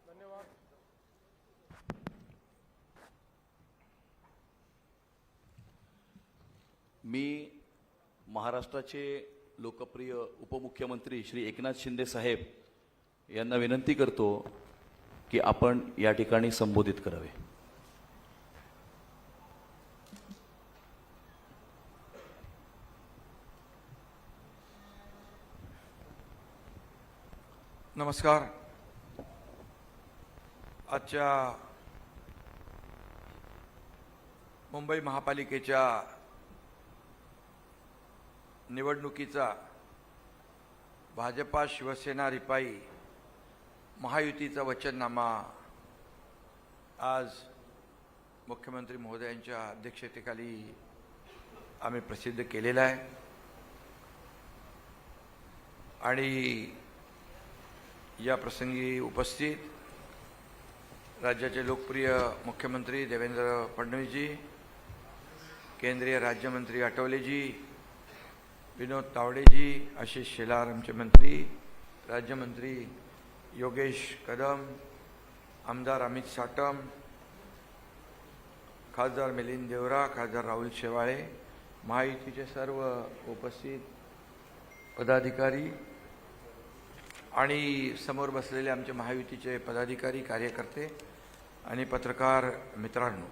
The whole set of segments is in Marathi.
धन्यवाद. मी महाराष्ट्राचे लोकप्रिय उपमुख्यमंत्री श्री एकनाथ शिंदे साहेब यांना विनंती करतो की आपण या ठिकाणी संबोधित करावे. नमस्कार. आजच्या मुंबई महापालिकेच्या निवडणुकीचा भाजपा शिवसेना रिपाई महायुतीचा वचननामा आज मुख्यमंत्री महोदयांच्या अध्यक्षतेखाली आम्ही प्रसिद्ध केलेला आहे. आणि या प्रसंगी उपस्थित राज्याचे लोकप्रिय मुख्यमंत्री देवेंद्र फडणवीसजी, केंद्रीय राज्यमंत्री आठवलेजी, विनोद तावडेजी, आशिष शेलार आमचे मंत्री, राज्यमंत्री योगेश कदम, आमदार अमित साटम, खासदार मिलिंद देवरा, खासदार राहुल शेवाळे, महायुतीचे सर्व उपस्थित पदाधिकारी आणि समोर बसलेले आमचे महायुतीचे पदाधिकारी, कार्यकर्ते आणि पत्रकार मित्रांनो,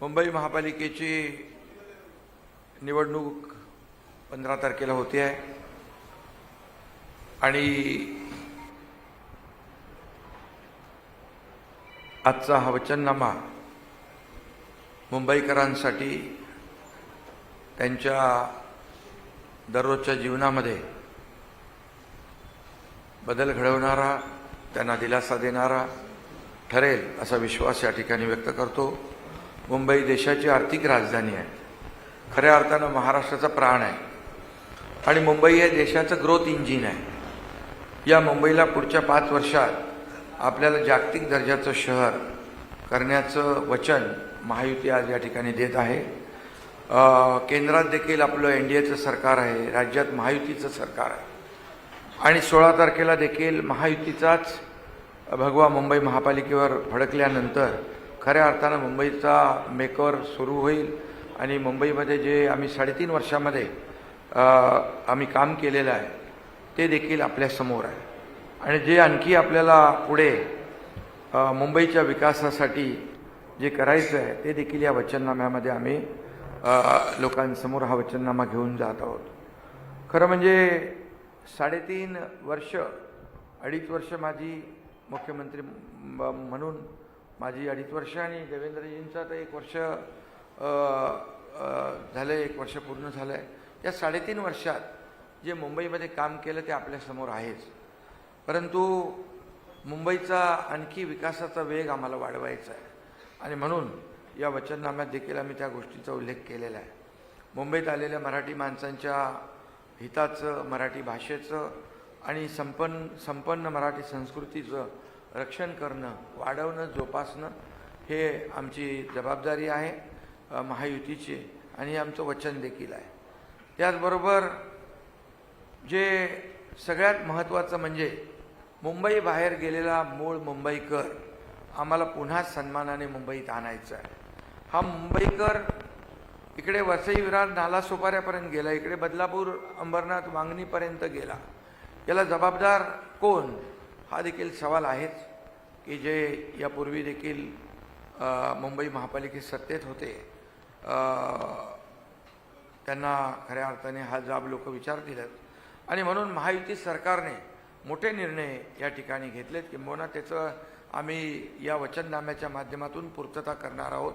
मुंबई महापालिकेची निवडणूक 15 तारखेला होते आहे आणि आजचा हा वचननामा मुंबईकरांसाठी त्यांच्या दररोजच्या जीवनामध्ये बदल घडवणारा, त्यांना दिलासा देणारा ठरेल असा विश्वास या ठिकाणी व्यक्त करतो. मुंबई देशाची आर्थिक राजधानी आहे, खऱ्या अर्थानं महाराष्ट्राचा प्राण आहे आणि मुंबई हे देशाचं ग्रोथ इंजिन आहे. या मुंबईला पुढच्या 5 वर्षात आपल्याला जागतिक दर्जाचं शहर करण्याचं वचन महायुती आज या ठिकाणी देत आहे. केंद्रात देखील आपलं एनडीएचं सरकार आहे, राज्यात महायुतीचं सरकार आहे आणि 16 तारखेला देखील महायुतीचाच भगवा मुंबई महापालिकेवर फडकल्यानंतर खऱ्या अर्थानं मुंबईचा मेकओव्हर सुरू होईल आणि मुंबईमध्ये जे आम्ही 3.5 वर्षामध्ये आम्ही काम केलेलं आहे ते देखील आपल्यासमोर आहे. आणि जे आणखी आपल्याला पुढे मुंबईच्या विकासासाठी जे करायचं आहे ते देखील या वचननाम्यामध्ये आम्ही लोकांसमोर हा वचननामा घेऊन जात आहोत. खरं म्हणजे 3.5 वर्ष, 2.5 वर्ष माझी मुख्यमंत्री म्हणून माझी 2.5 वर्ष आणि देवेंद्रजींचा तर 1 वर्ष झालं, 1 वर्ष पूर्ण झालं आहे. या 3.5 वर्षात जे मुंबईमध्ये काम केलं ते आपल्यासमोर आहेच, परंतु मुंबईचा आणखी विकासाचा वेग आम्हाला वाढवायचा आहे आणि म्हणून या वचननाम्यात देखील आम्ही त्या गोष्टीचा उल्लेख केलेला आहे. मुंबईत आलेल्या मराठी माणसांच्या हिताचं, मराठी भाषेचं आणि संपन्न मराठी संस्कृतीचं रक्षण करणं, वाढवणं, जोपासणं हे आमची जबाबदारी आहे महायुतीची आणि आमचं वचन देखील आहे. त्याचबरोबर जे सगळ्यात महत्त्वाचं म्हणजे मुंबई बाहेर गेलेला मूळ मुंबईकर आम्हाला पुन्हा सन्मानाने मुंबईत आणायचा आहे. हा मुंबईकर इकडे वसई विरार नालासोपाऱ्यापर्यंत गेला, इकडे बदलापूर अंबरनाथ वांगणीपर्यंत गेला. याला जबाबदार कोण? हा देखील सवाल आहेच की जे यापूर्वी देखील मुंबई महापालिकेत सत्तेत होते त्यांना खऱ्या अर्थाने हा जाब लोक विचारतील आणि म्हणून महायुती सरकारने मोठे निर्णय या ठिकाणी घेतलेत किंबहुना त्याचं आम्ही या वचननाम्याच्या माध्यमातून पूर्तता करणार आहोत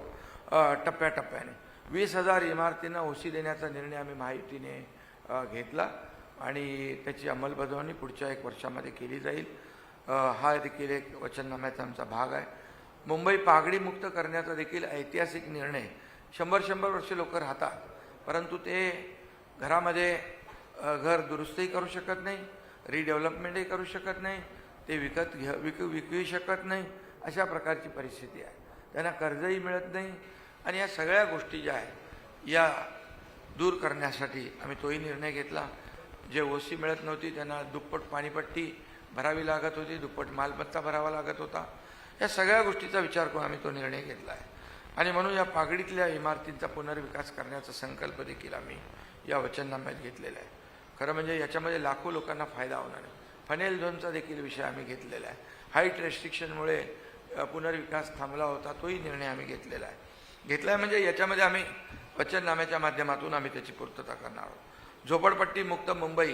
टप्प्याटप्प्याने. 20,000 इमारतींना ओसी देण्याचा निर्णय आम्ही महायुतीने घेतला आणि त्याची अंमलबजावणी पुढच्या 1 वर्षामध्ये केली जाईल. हा देखील एक वचननाम्याचा आमचा भाग आहे. मुंबई पागडीमुक्त करण्याचा देखील ऐतिहासिक निर्णय. 100 वर्षे लोक राहतात, परंतु ते घरामध्ये घर दुरुस्तही करू शकत नाही, रिडेव्हलपमेंटही करू शकत नाही, ते विकूही शकत नाही, अशा प्रकारची परिस्थिती आहे. त्यांना कर्जही मिळत नाही आणि या सगळ्या गोष्टी ज्या आहेत या दूर करण्यासाठी आम्ही तोही निर्णय घेतला. जे ओसी मिळत नव्हती त्यांना दुप्पट पाणीपट्टी भरावी लागत होती, दुप्पट मालमत्ता भरावा लागत होता. या सगळ्या गोष्टीचा विचार करून आम्ही तो निर्णय घेतला आहे आणि म्हणून या पागडीतल्या इमारतींचा पुनर्विकास करण्याचा संकल्प देखील आम्ही या वचननाम्यात घेतलेला आहे. खरं म्हणजे याच्यामध्ये लाखो लोकांना फायदा होणार आहे. फनेल झोनचा देखील विषय आम्ही घेतलेला आहे. हाईट रेस्ट्रिक्शनमुळे पुनर्विकास थांबला होता, तोही निर्णय आम्ही घेतलेला आहे. म्हणजे याच्यामध्ये आम्ही वचननाम्याच्या माध्यमातून आम्ही त्याची पूर्तता करणार आहोत. झोपडपट्टी मुक्त मुंबई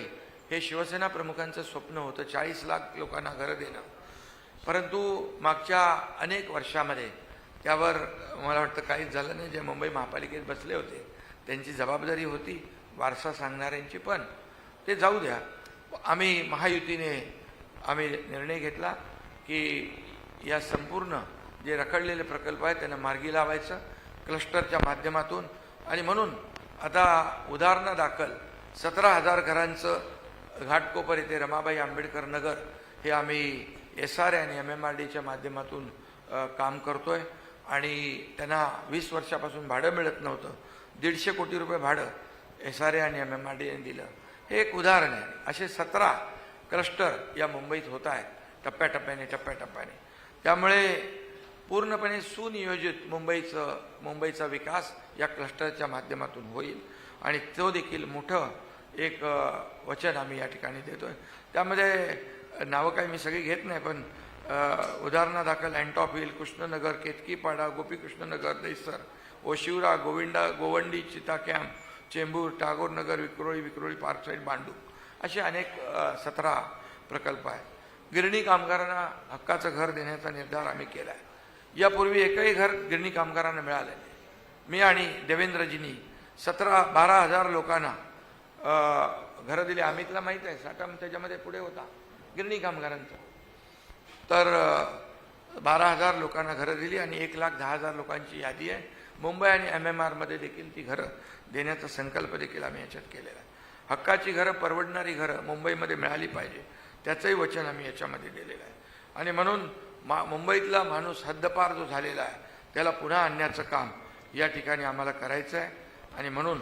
हे शिवसेना प्रमुखांचं स्वप्न होतं, 40 लाख लोकांना घरं देणं. परंतु मागच्या अनेक वर्षामध्ये त्यावर मला वाटतं काहीच झालं नाही. जे मुंबई महापालिकेत बसले होते त्यांची जबाबदारी होती वारसा सांगणाऱ्यांची, पण ते जाऊ द्या. आम्ही महायुतीने आम्ही निर्णय घेतला की या संपूर्ण जे रखडलेले प्रकल्प आहेत त्यांना मार्गी लावायचं क्लस्टरच्या माध्यमातून. आणि म्हणून आता उदाहरणादाखल 17,000 घरांचं घाटकोपर येथे रमाबाई आंबेडकर नगर हे आम्ही SRA आणि MMRDच्या माध्यमातून काम करतोय आणि त्यांना 20 वर्षापासून भाडं मिळत नव्हतं. 150 कोटी रुपये भाडं SRA आणि MMRDने दिलं. हे एक उदाहरण आहे. असे 17 क्लस्टर या मुंबईत होत आहेत टप्प्याटप्प्याने. त्यामुळे पूर्णपणे सुनियोजित मुंबईचा विकास या क्लस्टरच्या माध्यमातून होईल आणि तो देखील मोठं एक वचन आम्ही या ठिकाणी देतोय. त्यामध्ये नावं काही मी सगळी घेत नाही, पण उदाहरणादाखल अँटॉप हिल, कृष्णनगर, केतकीपाडा, गोपीकृष्णनगर, दहिसर, ओशिवरा, गोवंडी, चिता कॅम्प, चेंबूर, टागोर नगर, विक्रोळी पार्कसाईड, भांडूप असे अनेक 17 प्रकल्प आहेत. गिरणी कामगारांना हक्काचं घर देण्याचा निर्धार आम्ही केला आहे. यापूर्वी एकही घर गिरणी कामगारांना मिळालं नाही. मी आणि देवेंद्रजींनी 12,000 लोकांना घरं दिली. अमितला माहीत आहे, साठा त्याच्यामध्ये पुढे होता गिरणी कामगारांचा. तर 12,000 लोकांना घरं दिली आणि 1,10,000 लोकांची यादी आहे. मुंबई आणि MMRमध्ये देखील ती घरं देण्याचा संकल्प देखील आम्ही याच्यात केलेला आहे. हक्काची घरं, परवडणारी घरं मुंबईमध्ये मिळाली पाहिजे, त्याचंही वचन आम्ही याच्यामध्ये दिलेलं आहे. आणि म्हणून मुंबईतला माणूस हद्दपार जो झालेला आहे त्याला पुन्हा आणण्याचं काम या ठिकाणी आम्हाला करायचं आहे. आणि म्हणून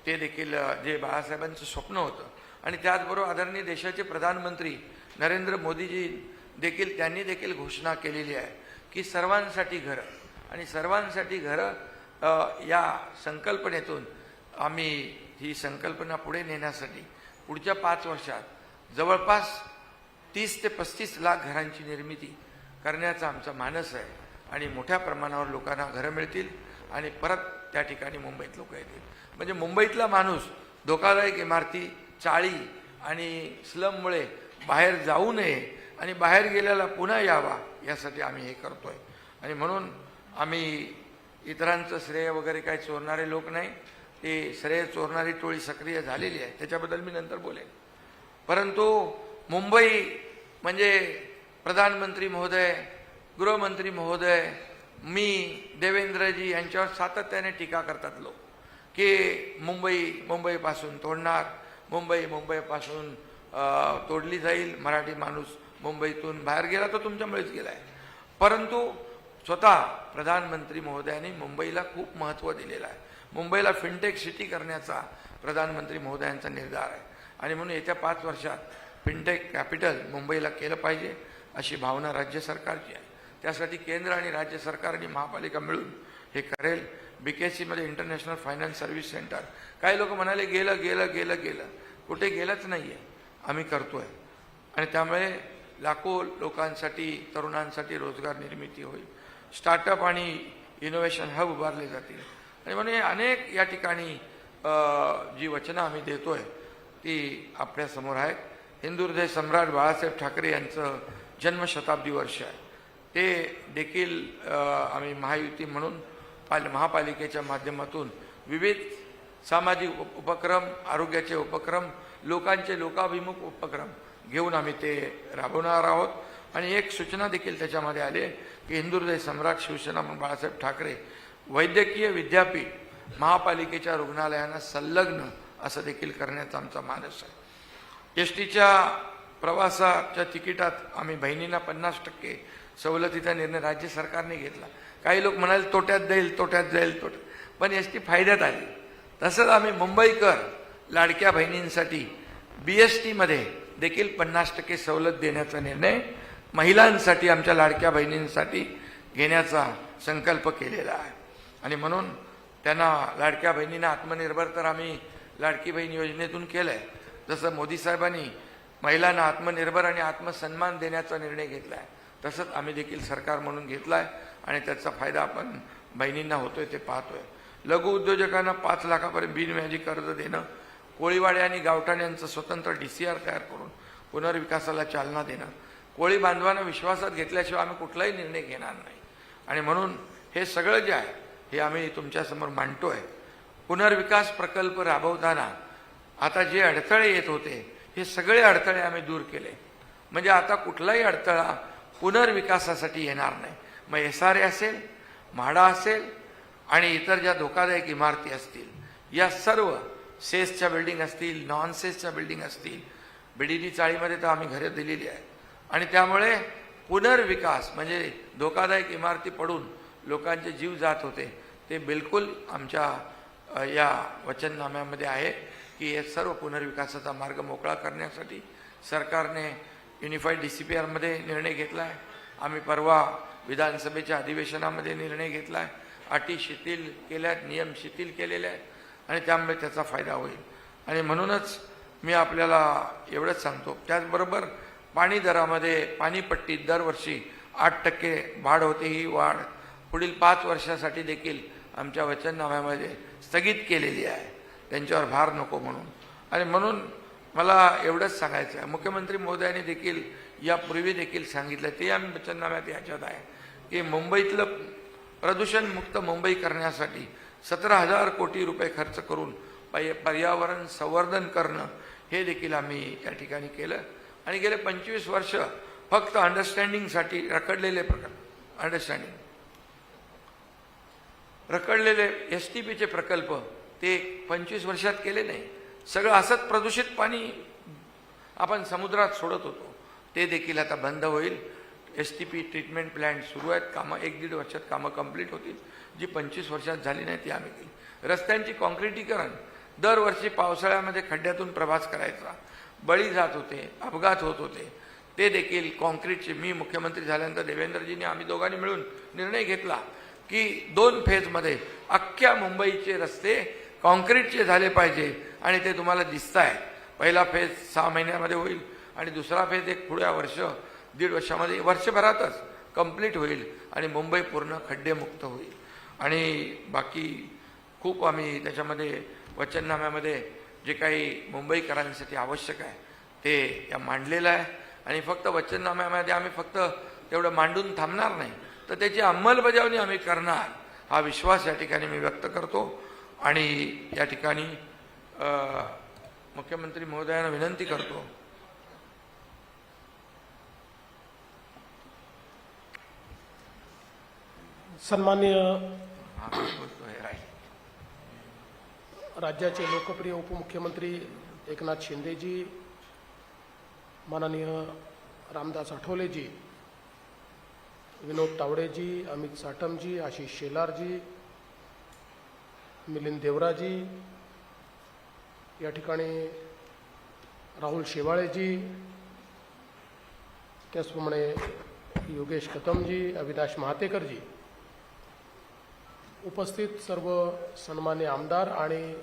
ते देखील जे बाळासाहेबांचं स्वप्न होतं आणि त्याचबरोबर आदरणीय देशाचे प्रधानमंत्री नरेंद्र मोदीजी देखील त्यांनी देखील घोषणा केलेली आहे की सर्वांसाठी घरं आणि सर्वांसाठी घरं या संकल्पनेतून आम्ही ही संकल्पना पुढे नेण्यासाठी पुढच्या 5 वर्षात जवळपास 30 ते 35 लाख घरांची निर्मिती करण्याचा आमचा मानस आहे आणि मोठ्या प्रमाणावर लोकांना घरं मिळतील आणि परत त्या ठिकाणी मुंबईत लोक येतील. म्हणजे मुंबईतला माणूस धोकादायक इमारती, चाळी आणि स्लममुळे बाहेर जाऊ नये आणि बाहेर गेल्याला पुन्हा यावा यासाठी आम्ही हे करतोय. आणि म्हणून आम्ही इतरांचं श्रेय वगैरे काही चोरणारे लोक नाही. ते श्रेय चोरणारी टोळी सक्रिय झालेली आहे, त्याच्याबद्दल मी नंतर बोलेन. परंतु मुंबई म्हणजे प्रधानमंत्री महोदय, गृहमंत्री महोदय, मी, देवेंद्रजी यांच्यावर सातत्याने टीका करतात लोक की मुंबईपासून तोडणार, मुंबईपासून तोडली जाईल, मराठी माणूस मुंबईतून बाहेर गेला तो तुमच्यामुळेच गेला आहे. परंतु स्वतः प्रधानमंत्री महोदयांनी मुंबईला खूप महत्त्व दिलेलं आहे. मुंबईला फिनटेक सिटी करण्याचा प्रधानमंत्री महोदयांचा निर्धार आहे आणि म्हणून येत्या 5 वर्षात फिनटेक कॅपिटल मुंबईला केलं पाहिजे अशी भावना राज्य सरकारची आहे. त्यासाठी केंद्र आणि राज्य सरकार आणि महापालिका मिळून हे करेल. BKCमध्ये इंटरनॅशनल फायनान्स सर्व्हिस सेंटर, काही लोक म्हणाले गेलं, कुठे गेलंच नाही आहे, आम्ही करतोय. आणि त्यामुळे लाखो लोकांसाठी, तरुणांसाठी रोजगार निर्मिती होईल. स्टार्टअप आणि इनोव्हेशन हब उभारले जातील. आणि म्हणून हे अनेक या ठिकाणी जी वचनं आम्ही देतोय ती आपल्यासमोर आहेत. हिंदू हृदय सम्राट बाळासाहेब ठाकरे यांचं जन्मशताब्दी वर्ष आहे. ते देखील आम्ही महायुती म्हणून महापालिकेच्या माध्यमातून विविध सामाजिक उपक्रम, आरोग्याचे उपक्रम, लोकांचे लोकाभिमुख उपक्रम घेऊन आम्ही ते राबवणार आहोत. आणि एक सूचना देखील त्याच्यामध्ये आली की हिंदू हृदय सम्राट शिवसेना बाळासाहेब ठाकरे वैद्यकीय विद्यापीठ महापालिकेच्या रुग्णालयांना संलग्न असं देखील करण्याचा आमचा मानस आहे. एसटीच्या प्रवासाच्या तिकिटात आम्ही बहिणींना 50% सवलतीचा निर्णय राज्य सरकारने घेतला. काही लोक म्हणाले तोट्यात जाईल. पण एसटी फायद्यात आली. तसंच आम्ही मुंबईकर लाडक्या बहिणींसाठी BST मध्ये देखील 50% सवलत देण्याचा निर्णय महिलांसाठी, आमच्या लाडक्या बहिणींसाठी घेण्याचा संकल्प केलेला आहे. आणि म्हणून त्यांना, लाडक्या बहिणींना आत्मनिर्भर तर आम्ही लाडकी बहीण योजनेतून केलंय. जसं मोदी साहेबांनी महिलांना आत्मनिर्भर आणि आत्मसन्मान देण्याचा निर्णय घेतला आहे, तसंच आम्ही देखील सरकार म्हणून घेतला आहे. आणि त्याचा फायदा आपण बहिणींना होतोय ते पाहतोय. लघु उद्योजकांना 5 लाखापर्यंत बिनव्याजी कर्ज देणं, कोळीवाडे आणि गावठाण यांचं स्वतंत्र DCR तयार करून पुनर्विकासाला चालना देणं, कोळी बांधवांना विश्वासात घेतल्याशिवाय आम्ही कुठलाही निर्णय घेणार नाही. आणि म्हणून हे सगळं जे आहे हे आम्ही तुमच्यासमोर मांडतोय. पुनर्विकास प्रकल्प राबवताना आता जे अडथळे येत होते हे सगळे अडथळे आम्ही दूर केले. म्हणजे आता कुठलाही अडथळा पुनर्विकासासाठी येणार नाही. मग SRA असेल, म्हाडा असेल आणि इतर ज्या धोकादायक इमारती असतील, या सर्व सेसच्या बिल्डिंग असतील, नॉन सेसच्या बिल्डिंग असतील, BDD चाळीमध्ये तर आम्ही घरे दिलेली आहे. आणि त्यामुळे पुनर्विकास म्हणजे धोकादायक इमारती पडून लोकांचे जीव जात होते ते बिलकुल आमच्या या वचननाम्यामध्ये आहे की हे सर्व पुनर्विकासाचा मार्ग मोकळा करण्यासाठी सरकारने युनिफाईड DCPR मध्ये निर्णय घेतला आहे. आम्ही परवा विधानसभेच्या अधिवेशनामध्ये निर्णय घेतला आहे. अटी शिथिल केल्या आहेत, नियम शिथिल केलेले आहेत आणि त्यामुळे त्याचा फायदा होईल. आणि म्हणूनच मी आपल्याला एवढंच सांगतो. त्याचबरोबर पाणी दरामध्ये, पाणीपट्टीत दरवर्षी 8% वाढ होते. ही वाढ पुढील 5 वर्षासाठी देखील आमच्या वचननाम्यामध्ये स्थगित केलेली आहे, त्यांच्यावर भार नको म्हणून. आणि म्हणून मला एवढंच सांगायचं आहे, मुख्यमंत्री महोदयांनी देखील यापूर्वी देखील सांगितलं, ते आम्ही वचननाम्यात याच्यात आहे की मुंबईतलं प्रदूषणमुक्त मुंबई करण्यासाठी 17,000 कोटी रुपये खर्च करून पर्यावरण संवर्धन करणं हे देखील आम्ही या ठिकाणी केलं. आणि गेले 25 वर्ष फक्त अंडरस्टँडिंगसाठी रखडलेले STPचे प्रकल्प ते 25 वर्षात केले नाही. सगळं असंच प्रदूषित पाणी आपण समुद्रात सोडत होतो, ते देखील आता बंद होईल. STP ट्रीटमेंट प्लॅन्ट सुरू आहेत. कामं 1-1.5 वर्षात कामं कंप्लीट होतील. जी 25 वर्षात झाली नाही ती आम्ही केली. रस्त्यांची काँक्रिटीकरण, दरवर्षी पावसाळ्यामध्ये खड्ड्यातून प्रवास करायचा, बळी जात होते, अपघात होत होते, ते देखील काँक्रीटचे, मी मुख्यमंत्री झाल्यानंतर देवेंद्रजींनी आम्ही दोघांनी मिळून निर्णय घेतला की 2 फेजमध्ये अख्ख्या मुंबईचे रस्ते काँक्रीटचे झाले पाहिजे. आणि ते तुम्हाला दिसत आहे. पहिला फेज 6 महिन्यामध्ये होईल आणि दुसरा फेज एक पुढ्या 1.5 वर्षामध्ये, वर्षभरातच कंप्लीट होईल आणि मुंबई पूर्ण खड्डेमुक्त होईल. आणि बाकी खूप आम्ही त्याच्यामध्ये वचननाम्यामध्ये जे काही मुंबईकरांसाठी आवश्यक आहे ते या मांडलेलं आहे. आणि फक्त वचननाम्यामध्ये आम्ही फक्त तेवढं मांडून थांबणार नाही, तर त्याची अंमलबजावणी आम्ही करणार, हा विश्वास या ठिकाणी मी व्यक्त करतो. आणि या ठिकाणी मुख्यमंत्री महोदयांना विनंती करतो, सन्माननीय राज्याचे लोकप्रिय उपमुख्यमंत्री एकनाथ शिंदेजी, माननीय रामदास आठवलेजी, विनोद तावडेजी, अमित साटमजी, आशिष शेलारजी, मिलिंद देवराजी, या ठिकाणी राहुल शेवाळेजी, त्याचप्रमाणे योगेश कदमजी, अविनाश महातेकरजी, उपस्थित सर्व सन्मान्य आमदार आणि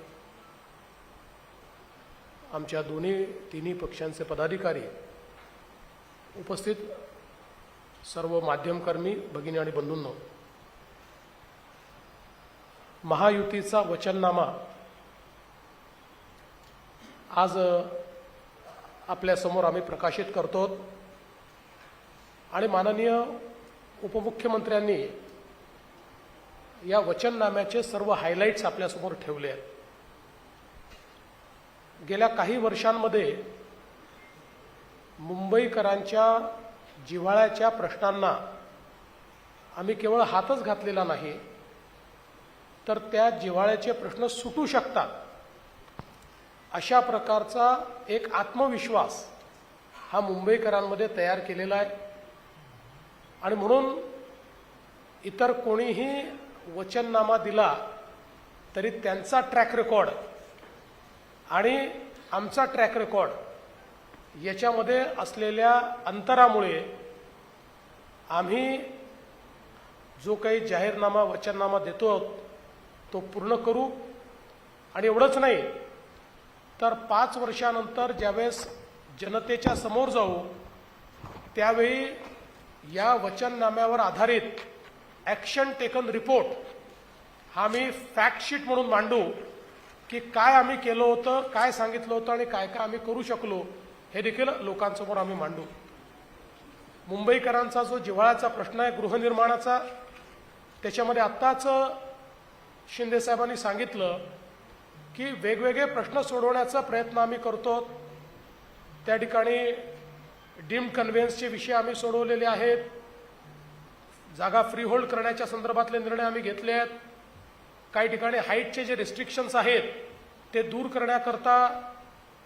आमच्या तिन्ही पक्षांचे पदाधिकारी, उपस्थित सर्व माध्यमकर्मी भगिनी आणि बंधूंनो, महायुतीचा वचननामा आज आपल्या समोर आम्ही प्रकाशित करतो आणि माननीय उपमुख्यमंत्र्यांनी या वचननाम्याचे सर्व हायलाइट्स आपल्यासमोर ठेवले आहेत. गेल्या काही वर्षांमध्ये मुंबईकरांच्या जिव्हाळ्याच्या प्रश्नांना आम्ही केवळ हातच घातलेला नाही, तर त्या जिव्हाळ्याचे प्रश्न सुटू शकतात अशा प्रकारचा एक आत्मविश्वास हा मुंबईकरांमध्ये तयार केलेला आहे. आणि म्हणून इतर कोणीही वचननामा दिला तरी त्यांचा ट्रॅक रेकॉर्ड आणि आमचा ट्रॅक रेकॉर्ड याच्यामध्ये असलेल्या अंतरामुळे आम्ही जो काही जाहीरनामा वचननामा देतो तो पूर्ण करू. आणि एवढंच नाही तर 5 वर्षानंतर ज्यावेळेस जनतेच्या समोर जाऊ त्यावेळी या वचननाम्यावर आधारित ॲक्शन टेकन रिपोर्ट हा मी फॅक्ट शीट म्हणून मांडू की काय आम्ही केलं होतं, काय सांगितलं होतं आणि काय काय आम्ही करू शकलो हे देखील लोकांसमोर आम्ही मांडू. मुंबईकरांचा जो जिव्हाळ्याचा प्रश्न आहे गृहनिर्माणाचा, त्याच्यामध्ये आत्ताच शिंदेसाहेबांनी सांगितलं की वेगवेगळे प्रश्न सोडवण्याचा प्रयत्न आम्ही करतो. त्या ठिकाणी डीम्ड कन्व्हेन्सचे विषय आम्ही सोडवलेले आहेत, जागा फ्रीहोल्ड करण्याच्या संदर्भातले निर्णय आम्ही घेतले आहेत, काही ठिकाणी हाईटचे जे रिस्ट्रिक्शन्स आहेत ते दूर करण्याकरता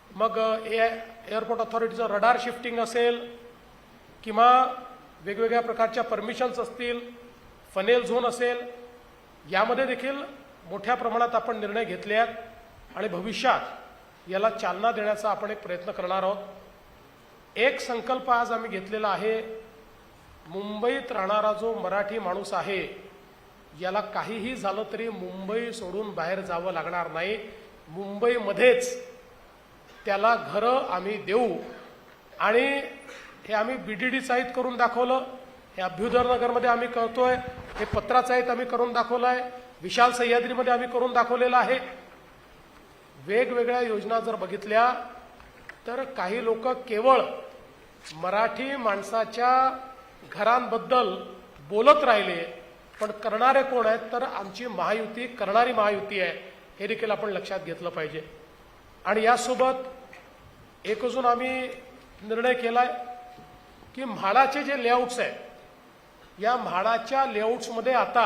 मग एअरपोर्ट ऑथॉरिटीचं रडार शिफ्टिंग असेल किंवा वेगवेगळ्या प्रकारच्या परमिशन्स असतील, फनेल झोन असेल, यामध्ये देखील मोठ्या प्रमाणात आपण निर्णय घेतले आहेत आणि भविष्यात याला चालना देण्याचा आपण एक प्रयत्न करणार आहोत. एक संकल्प आज आम्ही घेतलेला आहे, मुंबईत राहणारा जो मराठी माणूस आहे याला काहीही झालं तरी मुंबई सोडून बाहेर जावं लागणार नाही. मुंबईमध्येच त्याला घरं आम्ही देऊ. आणि हे आम्ही BDD साहित्य करून दाखवलं, हे अभ्युदयनगरमध्ये आम्ही करतोय, हे पत्राचाहित आम्ही करून दाखवलं आहे, विशाल सह्याद्रीमध्ये आम्ही करून दाखवलेलं आहे. वेगवेगळ्या योजना जर बघितल्या तर काही लोक केवळ मराठी माणसाच्या घरांबद्दल बोलत राहिले, पण करणारे कोण आहेत तर आमची महायुती करणारी महायुती आहे हे देखील आपण लक्षात घेतलं पाहिजे. आणि यासोबत एक अजून आम्ही निर्णय केलाय की म्हाडाचे जे लेआउट्स आहेत या म्हाडाच्या लेआउट्समध्ये आता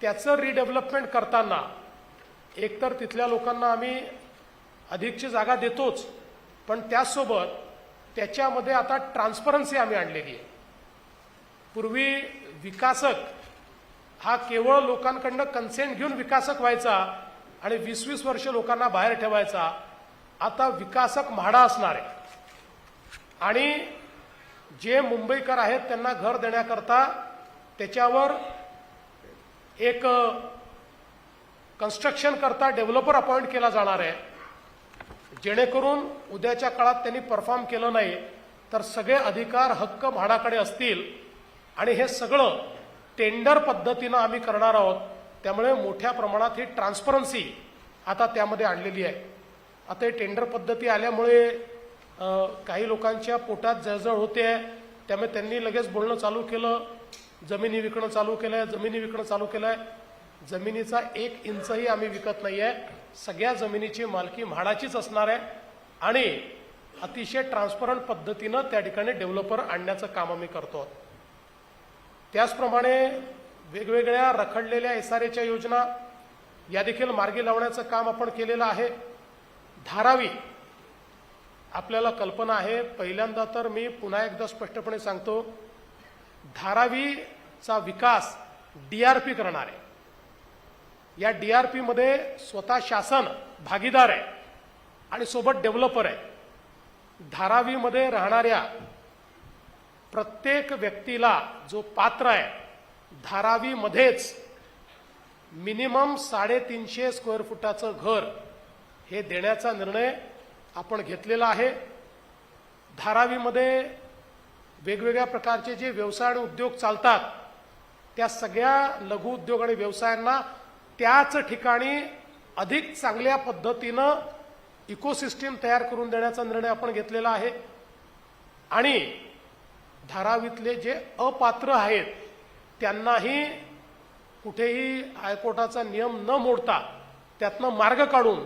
त्याचं रिडेव्हलपमेंट करताना एकतर तिथल्या लोकांना आम्ही अधिकची जागा देतोच, पण त्याचसोबत त्याच्यामध्ये आता ट्रान्सपरन्सी आम्ही आणलेली आहे. पूर्वी विकासक हा केवळ लोकांकडनं कन्सेंट घेऊन विकासक व्हायचा आणि 20-20 वर्ष लोकांना बाहेर ठेवायचा. आता विकासक म्हाडा असणार आहे आणि जे मुंबईकर आहेत त्यांना घर देण्याकरता त्याच्यावर एक कन्स्ट्रक्शन करता डेव्हलपर अपॉइंट केला जाणार आहे, जेणेकरून उद्याच्या काळात त्यांनी परफॉर्म केलं नाही तर सगळे अधिकार हक्क म्हाडाकडे असतील. आणि हे सगळं टेंडर पद्धतीनं आम्ही करणार आहोत. त्यामुळे मोठ्या प्रमाणात ही ट्रान्सपरन्सी आता त्यामध्ये आणलेली आहे. आता ही टेंडर पद्धती आल्यामुळे काही लोकांच्या पोटात जळजळ होते आहे, त्यामुळे त्यांनी लगेच बोलणं चालू केलं, जमिनी विकणं चालू केलं आहे, जमिनी विकणं चालू केलं आहे. जमिनीचा 1 इंचही आम्ही विकत नाही आहे, सगळ्या जमिनीची मालकी म्हाडाचीच असणार आहे आणि अतिशय ट्रान्सपरंट पद्धतीनं त्या ठिकाणी डेव्हलपर आणण्याचं काम आम्ही करतो. त्याचप्रमाणे वेगवेगळ्या रखडलेल्या SRAच्या योजना या देखील मार्गी लावण्याचं काम आपण केलेलं आहे. धारावी आपल्याला कल्पना आहे, पहिल्यांदा तर मी पुन्हा एकदा स्पष्टपणे सांगतो, धारावीचा विकास DRP करणार आहे. या DRP मध्ये स्वतः शासन भागीदार आहे आणि सोबत डेव्हलपर आहे. धारावीमध्ये राहणाऱ्या प्रत्येक व्यक्तीला जो पात्र आहे धारावीमध्येच मिनिमम 350 स्क्वेअर फुटाचं घर हे देण्याचा निर्णय आपण घेतलेला आहे. धारावीमध्ये वेगवेगळ्या प्रकारचे जे व्यवसाय आणि उद्योग चालतात त्या सगळ्या लघु उद्योग आणि व्यवसायांना त्याच ठिकाणी अधिक चांगल्या पद्धतीनं इकोसिस्टीम तयार करून देण्याचा निर्णय आपण घेतलेला आहे. आणि धारावीतले जे अपात्र आहेत त्यांनाही कुठेही हायकोर्टाचा नियम न मोडता त्यातनं मार्ग काढून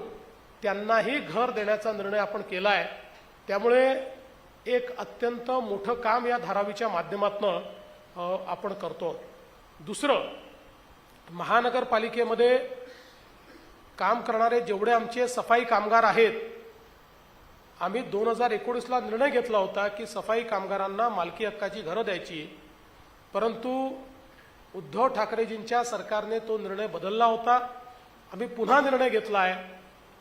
त्यांनाही घर देण्याचा निर्णय आपण केला आहे. त्यामुळे एक अत्यंत मोठं काम या धारावीच्या माध्यमातून आपण करतो. दुसरं, महानगरपालिकेमध्ये काम करणारे जेवढे आमचे सफाई कामगार आहेत, आम्ही 2019ला निर्णय घेतला होता की सफाई कामगारांना मालकी हक्काची घरं द्यायची, परंतु उद्धव ठाकरेजींच्या सरकारने तो निर्णय बदलला होता. आम्ही पुन्हा निर्णय घेतला आहे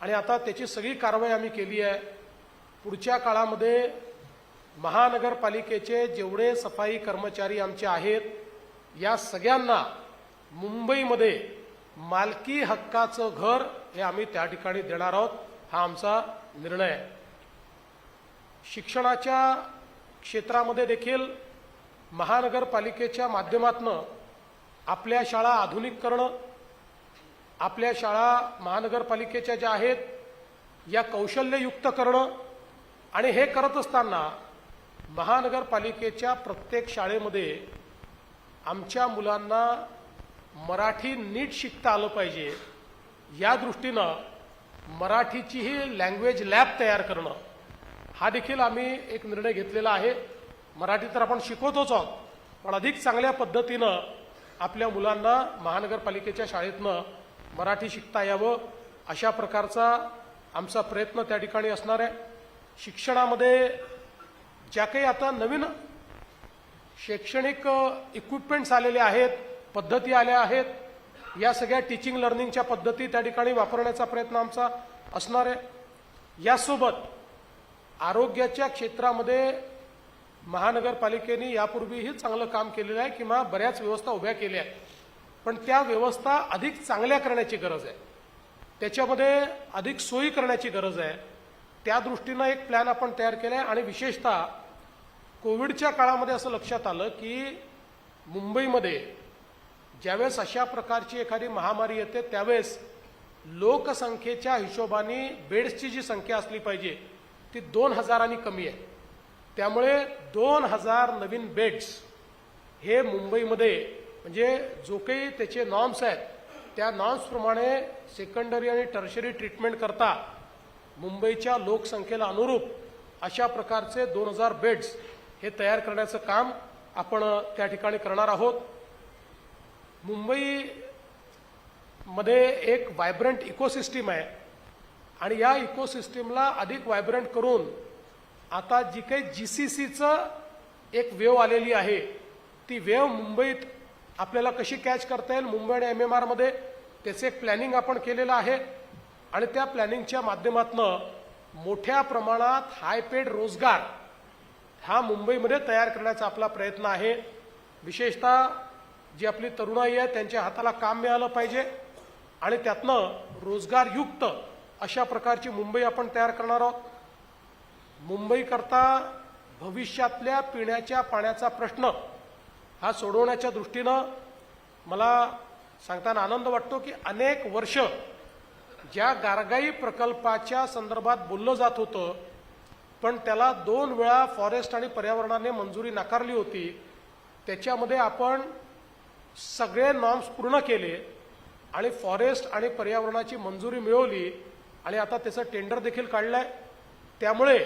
आणि आता त्याची सगळी कारवाई आम्ही केली आहे. पुढच्या काळामध्ये महानगरपालिकेचे जेवढे सफाई कर्मचारी आमचे आहेत या सगळ्यांना मुंबईमध्ये मालकी हक्काचं घर हे आम्ही त्या ठिकाणी देणार आहोत. हा आमचा निर्णय आहे. शिक्षणाच्या क्षेत्रामध्ये देखील महानगरपालिकेच्या माध्यमातून आपल्या शाळा आधुनिक करणं, आपल्या शाळा महानगरपालिकेच्या ज्या आहेत या कौशल्ययुक्त करणं आणि हे करत असताना महानगरपालिकेच्या प्रत्येक शाळेमध्ये आमच्या मुलांना मराठी नीट शिकता आलं पाहिजे या दृष्टीनं मराठीचीही लँग्वेज लॅब तयार करणं हा देखील आम्ही एक निर्णय घेतलेला आहे. मराठी तर आपण शिकवतोच आहोत, पण अधिक चांगल्या पद्धतीनं आपल्या मुलांना महानगरपालिकेच्या शाळेतनं मराठी शिकता यावं अशा प्रकारचा आमचा प्रयत्न त्या ठिकाणी असणार आहे. शिक्षणामध्ये ज्या काही आता नवीन शैक्षणिक इक्विपमेंट्स आलेले आहेत, पद्धती आल्या आहेत, या सगळ्या टीचिंग लर्निंगच्या पद्धती त्या ठिकाणी वापरण्याचा प्रयत्न आमचा असणार आहे. यासोबत आरोग्याच्या क्षेत्रामध्ये महानगरपालिकेने यापूर्वीही चांगलं काम केलेलं आहे किंवा बऱ्याच व्यवस्था उभ्या केल्या आहेत, पण त्या व्यवस्था अधिक चांगल्या करण्याची गरज आहे. त्याच्यामध्ये अधिक सोयी करण्याची गरज आहे. त्या दृष्टीनं एक प्लॅन आपण तयार केला आहे. आणि विशेषतः कोविडच्या काळामध्ये असं लक्षात आलं की मुंबईमध्ये ज्यावेळेस अशा प्रकारची एखादी महामारी येते त्यावेळेस लोकसंख्येच्या हिशोबाने बेड्सची जी संख्या असली पाहिजे ती 2000 कमी आहे. त्यामुळे 2000 नवीन बेड्स हे मुंबईमध्ये म्हणजे जो काही त्याचे नॉर्म्स आहेत त्या नॉर्म्सप्रमाणे सेकंडरी आणि टर्शरी ट्रीटमेंट करता मुंबईच्या लोकसंख्येला अनुरूप अशा प्रकारचे 2000 बेड्स हे तयार करण्याचं काम आपण त्या ठिकाणी करणार आहोत. मुंबईमध्ये एक व्हायब्रंट इकोसिस्टीम आहे आणि या इकोसिस्टीमला अधिक व्हायब्रंट करून आता जी काही GCCचं एक वेव आलेली आहे ती वेव मुंबईत आपल्याला कशी कॅच करता येईल, मुंबई आणि MMR मध्ये त्याचे एक प्लॅनिंग आपण केलेलं आहे. आणि त्या प्लॅनिंगच्या माध्यमातून मोठ्या प्रमाणात हायपेड रोजगार हा मुंबईमध्ये तयार करण्याचा आपला प्रयत्न आहे. विशेषतः जी आपली तरुणाई आहे त्यांच्या हाताला काम मिळालं पाहिजे आणि त्यातनं रोजगारयुक्त अशा प्रकारची मुंबई आपण तयार करणार आहोत. मुंबईकरता भविष्यातल्या पिण्याच्या पाण्याचा प्रश्न हा सोडवण्याच्या दृष्टीनं मला सांगताना आनंद वाटतो की अनेक वर्ष ज्या गारगाई प्रकल्पाच्या संदर्भात बोललं जात होतं पण त्याला 2 वेळा फॉरेस्ट आणि पर्यावरणाने मंजुरी नाकारली होती, त्याच्यामध्ये आपण सगळे नॉर्म्स पूर्ण केले आणि फॉरेस्ट आणि पर्यावरणाची मंजुरी मिळवली आणि आता त्याचं टेंडर देखील काढलंय. त्यामुळे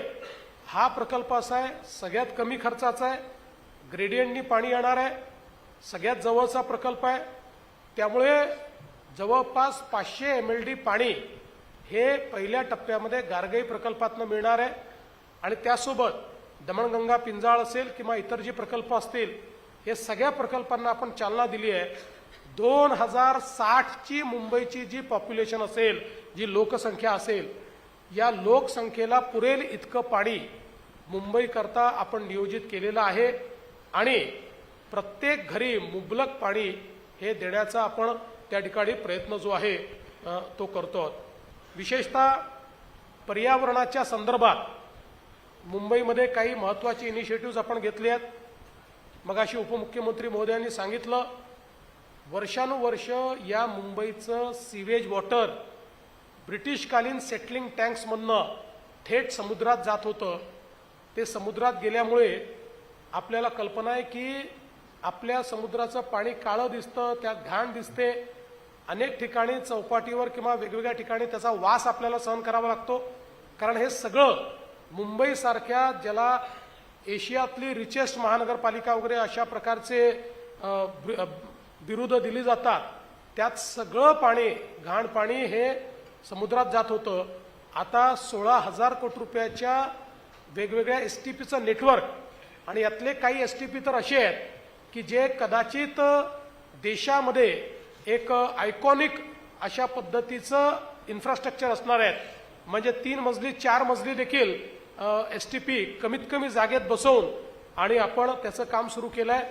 हा प्रकल्प असा आहे सगळ्यात कमी खर्चाचा आहे, ग्रेडियंटनी पाणी येणार आहे, सगळ्यात जवळचा प्रकल्प आहे. त्यामुळे जवळपास 500 MLD पाणी हे पहिल्या टप्प्यामध्ये गारगाई प्रकल्पातनं मिळणार आहे. आणि त्यासोबत दमणगंगा पिंजाळ असेल किंवा इतर जे प्रकल्प असतील हे सगळ्या प्रकल्पांना आपण चालना दिली आहे. 2060ची मुंबईची जी पॉप्युलेशन असेल, जी लोकसंख्या असेल, या लोकसंख्येला पुरेल इतकं पाणी मुंबईकरता आपण नियोजित केलेलं आहे आणि प्रत्येक घरी मुबलक पाणी हे देण्याचा आपण त्या ठिकाणी प्रयत्न जो आहे तो करतो. विशेषतः पर्यावरणाच्या संदर्भात मुंबईमध्ये काही महत्त्वाची इनिशिएटिव्ह आपण घेतली आहेत. मगाशी उपमुख्यमंत्री महोदयांनी सांगितलं, वर्षानुवर्ष या मुंबईचं सीवेज वॉटर ब्रिटिशकालीन सेटलिंग टँक्समधनं थेट समुद्रात जात होतं. ते समुद्रात गेल्यामुळे आपल्याला कल्पना आहे की आपल्या समुद्राचं पाणी काळं दिसतं, त्यात घाण दिसते. अनेक ठिकाणी चौपाटीवर किंवा वेगवेगळ्या ठिकाणी त्याचा वास आपल्याला सहन करावा लागतो. कारण हे सगळं मुंबईसारख्या ज्याला एशियातली रिचेस्ट महानगरपालिका वगैरे अशा प्रकारचे बिरुदं दिली जातात, त्यात सगळं पाणी, घाण पाणी हे समुद्रात जात होतं. आता 16,000 कोटी रुपयाच्या वेगवेगळ्या STPचं नेटवर्क, आणि यातले काही STP तर असे आहेत की जे कदाचित देशामध्ये एक आयकॉनिक अशा पद्धतीचं इन्फ्रास्ट्रक्चर असणार आहेत. म्हणजे 3 मजली 4 मजली देखील STP कमीत कमी जागेत बसवून आणि आपण त्याचं काम सुरू केलंय.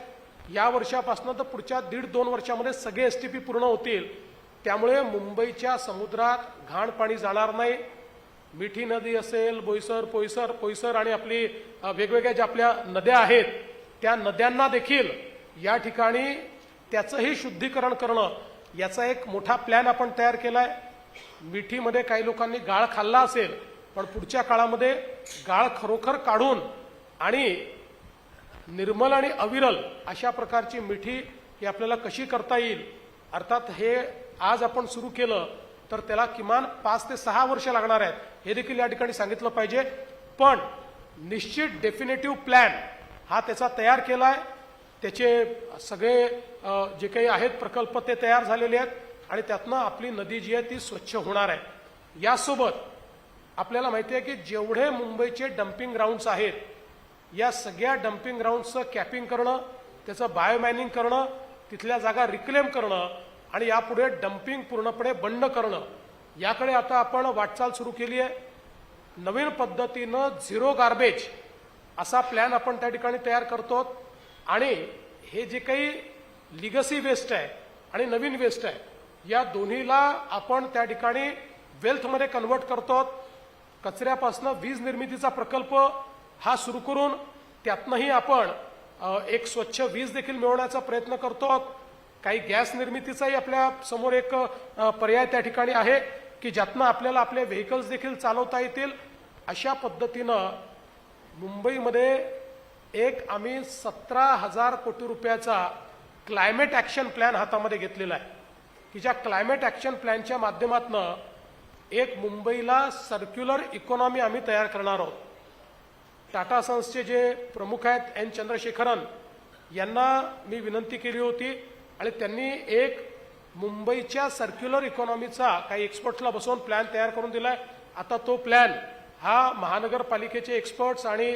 या वर्षापासून तर पुढच्या 1.5-2 वर्षामध्ये सगळे STP पूर्ण होतील. त्यामुळे मुंबईच्या समुद्रात घाण पाणी जाणार नाही. मिठी नदी असेल, पोयसर आणि आपली वेगवेगळ्या ज्या आपल्या नद्या आहेत, त्या नद्यांना देखील या ठिकाणी त्याचंही शुद्धीकरण करणं, याचा एक मोठा प्लॅन आपण तयार केलाय. मिठीमध्ये काही लोकांनी गाळ खाल्ला असेल, पण पुढच्या काळामध्ये गाळ खरोखर काढून आणि निर्मल आणि अविरल अशा प्रकारची मिठी ही आपल्याला कशी करता येईल. अर्थात हे आज आपण सुरू केलं तर त्याला किमान 5 ते 6 वर्ष लागणार आहेत, हे देखील या ठिकाणी सांगितलं पाहिजे. पण निश्चित डेफिनेटिव्ह प्लॅन हा त्याचा तयार केलाय. त्याचे सगळे जे काही आहेत प्रकल्प ते तयार झालेले आहेत आणि त्यातनं आपली नदी जी आहे ती स्वच्छ होणार आहे. यासोबत आपल्याला माहिती आहे की जेवढे मुंबईचे डम्पिंग ग्राउंड्स आहेत, या सगळ्या डम्पिंग ग्राउंड्सचं कॅपिंग करणं, त्याचं बायोमॅनिंग करणं, तिथल्या जागा रिक्लेम करणं आणि यापुढे डम्पिंग पूर्णपणे बंद करणं, याकडे आता आपण वाटचाल सुरू केली आहे. नवीन पद्धतीनं झिरो गार्बेज असा प्लॅन आपण त्या ठिकाणी तयार करतो. आणि हे जे काही लिगसी वेस्ट आहे आणि नवीन वेस्ट आहे, या दोन्हीला आपण त्या ठिकाणी वेल्थमध्ये कन्वर्ट करतो. कचऱ्यापासून वीज निर्मितीचा प्रकल्प हा सुरू करून त्यातनंही आपण एक स्वच्छ वीज देखील मिळवण्याचा प्रयत्न करतो. काही गॅस निर्मितीचाही आपल्या समोर एक पर्याय त्या ठिकाणी आहे की ज्यातनं आपल्याला आपले व्हेकल्स देखील चालवता येतील. अशा पद्धतीनं मुंबईमध्ये एक आम्ही 17,000 कोटी रुपयाचा क्लायमेट ॲक्शन प्लॅन हातामध्ये घेतलेला आहे की ज्या क्लायमेट ॲक्शन प्लॅनच्या माध्यमातून एक मुंबईला सर्क्युलर इकॉनॉमी आम्ही तयार करणार आहोत. टाटा सन्सचे जे प्रमुख आहेत N. चंद्रशेखरन यांना मी विनंती केली होती आणि त्यांनी एक मुंबईच्या सर्क्युलर इकॉनॉमीचा काही एक्सपर्ट्सला बसवून प्लॅन तयार करून दिलाय. आता तो प्लॅन हा महानगरपालिकेचे एक्सपर्ट्स आणि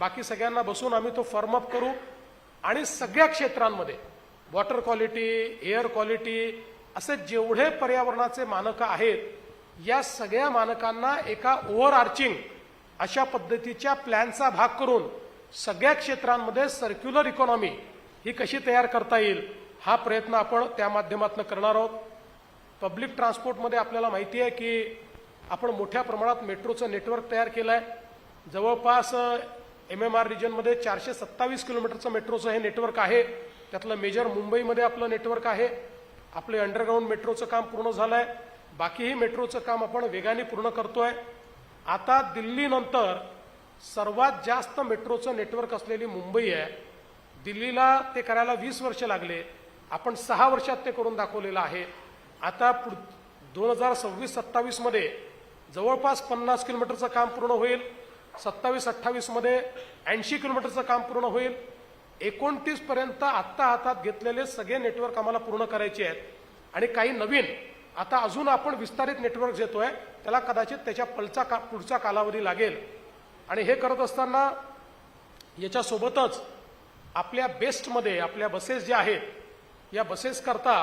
बाकी सगळ्यांना बसून आम्ही तो फॉर्म अप करू आणि सगळ्या क्षेत्रांमध्ये वॉटर क्वालिटी, एअर क्वालिटी असे जेवढे पर्यावरणाचे मानकं आहेत, या सगळ्या मानकांना एका ओव्हरआर्चिंग अशा पद्धतीच्या प्लॅनचा भाग करून सगळ्या क्षेत्रांमध्ये सर्क्युलर इकॉनॉमी ही कशी तयार करता येईल हा प्रयत्न आपण त्या माध्यमातून करणार आहोत. पब्लिक ट्रान्सपोर्टमध्ये आपल्याला माहिती आहे की आपण मोठ्या प्रमाणात मेट्रोचं नेटवर्क तयार केलं आहे. जवळपास MMR रिजनमध्ये 427 किलोमीटरचं मेट्रोचं हे नेटवर्क आहे. त्यातलं मेजर मुंबईमध्ये आपलं नेटवर्क आहे. आपले अंडरग्राऊंड मेट्रोचं काम पूर्ण झालं आहे. बाकीही मेट्रोचं काम आपण वेगाने पूर्ण करतोय. आता दिल्लीनंतर सर्वात जास्त मेट्रोचं नेटवर्क असलेली मुंबई आहे. दिल्लीला ते करायला 20 वर्ष लागले, आपण 6 वर्षात ते करून दाखवलेलं आहे. आता 2026-27 मध्ये जवळपास 50 किलोमीटरचं काम पूर्ण होईल. 27-28 मध्ये 80 किलोमीटरचं काम पूर्ण होईल. 29 पर्यंत आत्ता हातात घेतलेले सगळे नेटवर्क आम्हाला पूर्ण करायचे आहेत आणि काही नवीन आता अजून आपण विस्तारित नेटवर्क घेतोय, त्याला कदाचित त्याच्या पुढचा कालावधी लागेल. आणि हे करत असताना याच्यासोबतच आपल्या बेस्टमध्ये आपल्या बसेस ज्या आहेत, या बसेस करता